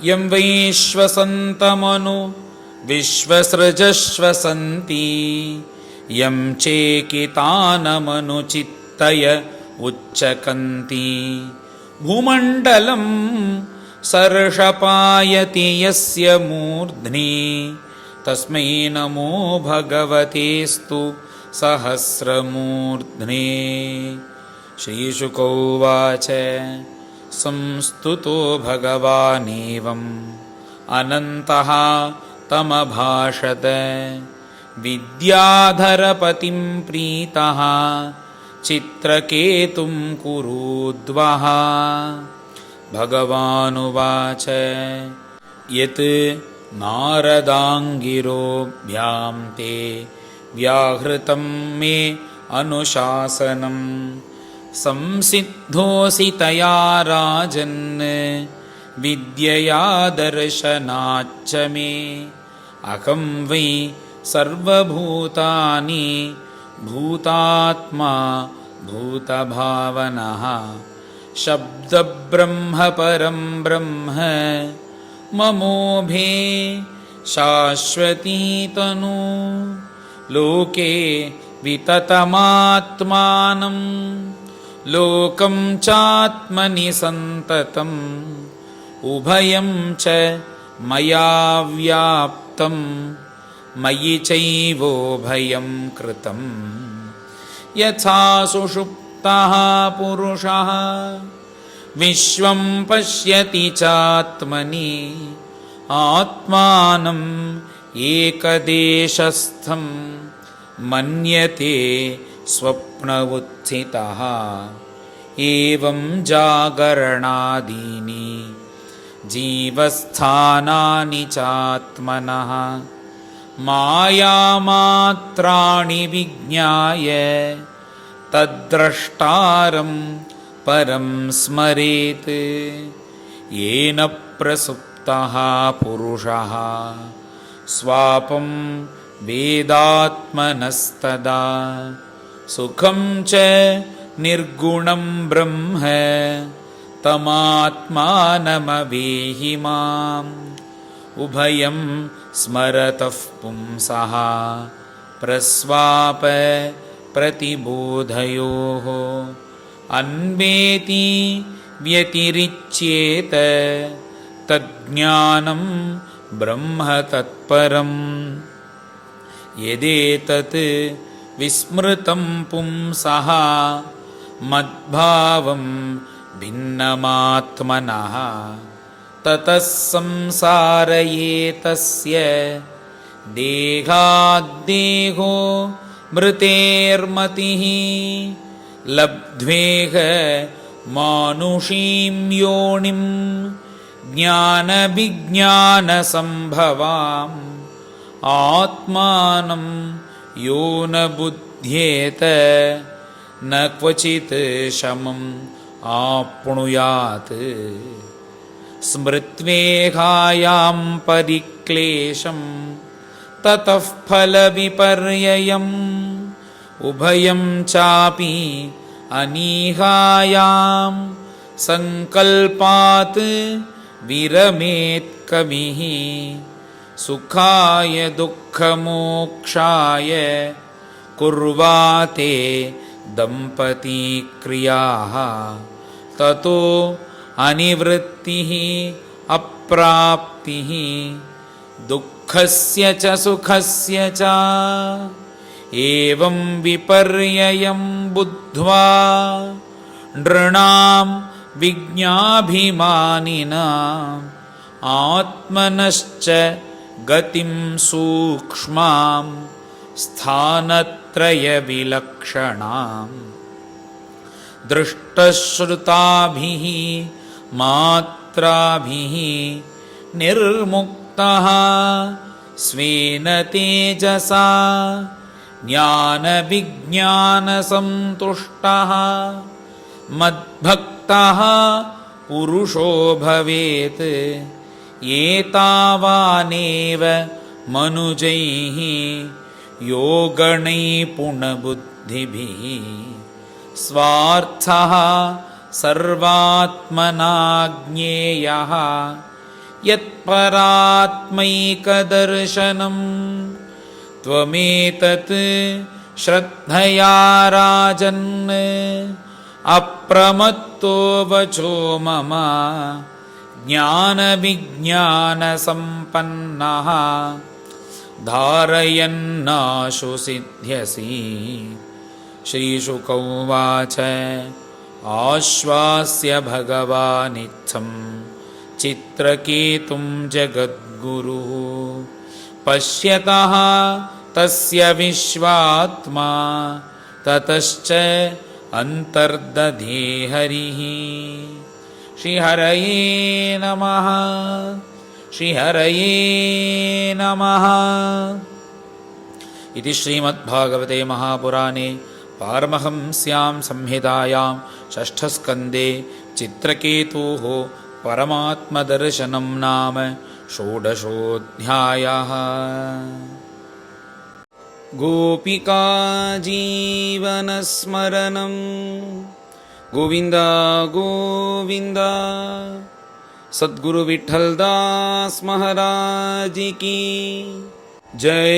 यं वैश्वसन्तमनु विश्वसृजश्वसन्ति यं चेकितानमनुचित्तय उच्चकन्ति भूमण्डलं सर्षपायति यस्य मूर्ध्नि तस्मै नमो भगवतेस्तु सहस्रमूर्ध्ने। श्रीशुक उवाच संस्तुतो भगवानेवम् अनन्तः तमभाषत विद्याधरपतिं प्रीतः चित्रकेतुं कुरुद्वः। भगवानुवाच यत् नारदाङ्गिरोऽभ्यां ते व्याहृतं मे अनुशासनं संसिद्धोऽसि तया राजन् विद्यया दर्शनाच्च मे अहं वै सर्वभूतानि भूतात्मा भूतभावनः शब्दब्रह्म परं ब्रह्म ममोभे शाश्वती तनु लोके विततमात्मानं लोकं चात्मनि सन्ततम् उभयं च मया व्याप्तं मयि चैवोभयं कृतं यथा सुषुप्तः पुरुषः विश्वं पश्यति चात्मनि आत्मानम् एकदेशस्थं मन्यते स्वप्नवुत्थितः एवं जागरणादीनि जीवस्थानानि चात्मनः मायामात्राणि विज्ञाय तद्द्रष्टारं परं स्मरेत् येन प्रसुप्तः पुरुषः स्वापं वेदात्मनस्तदा सुखं च निर्गुणं ब्रह्म तमात्मानमवेहि माम् उभयं स्मरतः पुंसः प्रस्वाप प्रतिबोधयोः अन्वेति व्यतिरिच्येत तज्ज्ञानं ब्रह्म तत्परम् यदेतत् विस्मृतं पुंसः मद्भावं भिन्नमात्मनः ततः संसारयेतस्य देहाद्देहो मृतेर्मतिः लब्ध्वेह मानुषीं योनिं ज्ञानविज्ञानसम्भवाम् आत्मानं यो न बुध्येत न क्वचित् शमम् आप्नुयात् स्मृत्वेहायां परिक्लेशं ततः फलविपर्ययम् उभयं चापि अनीहायां संकल्पात् विरमेत् कविः सुखाय दुःखमोक्षाय कुर्वाते दम्पती क्रियाः ततो अनिवृत्तिः अप्राप्तिः दुःखस्य च सुखस्य च एवं विपर्ययं बुद्ध्वा नृणां विज्ञाभिमानिनाम् आत्मनश्च गतिं सूक्ष्मां स्थानत्रयविलक्षणां दृष्टश्रुताभिः मात्राभिः निर्मुक्तः स्वेन तेजसा ज्ञानविज्ञानसन्तुष्टः मद्भक्तः पुरुषो भवेत् एतावानेव मनुजैः योगनैपुणबुद्धिभिः स्वार्थः सर्वात्मना ज्ञेयः यत्परात्मैकदर्शनम् त्वमेतत् श्रद्धया राजन् अप्रमत्तो वचो मम ज्ञानविज्ञानसम्पन्नः धारयन्नाशु सिद्ध्यसि श्रीशुक उवाच आश्वास्य भगवानित्थं चित्रकेतुं जगद्गुरुः पश्यतः तस्य विश्वात्मा ततश्च अंतर्दधे हरिः। श्रीहरये नमः। श्रीहरये नमः। इति श्रीमद्भागवते महापुराणे पारमहंस्यां संहितायां षष्ठस्कन्धे चित्रकेतोः परमात्मदर्शनं नाम षोडशोऽध्यायः। गोपिका जीवनस्मरणं गोविन्द गोविन्द। सद्गुरु विठ्ठलदास महाराज की जय।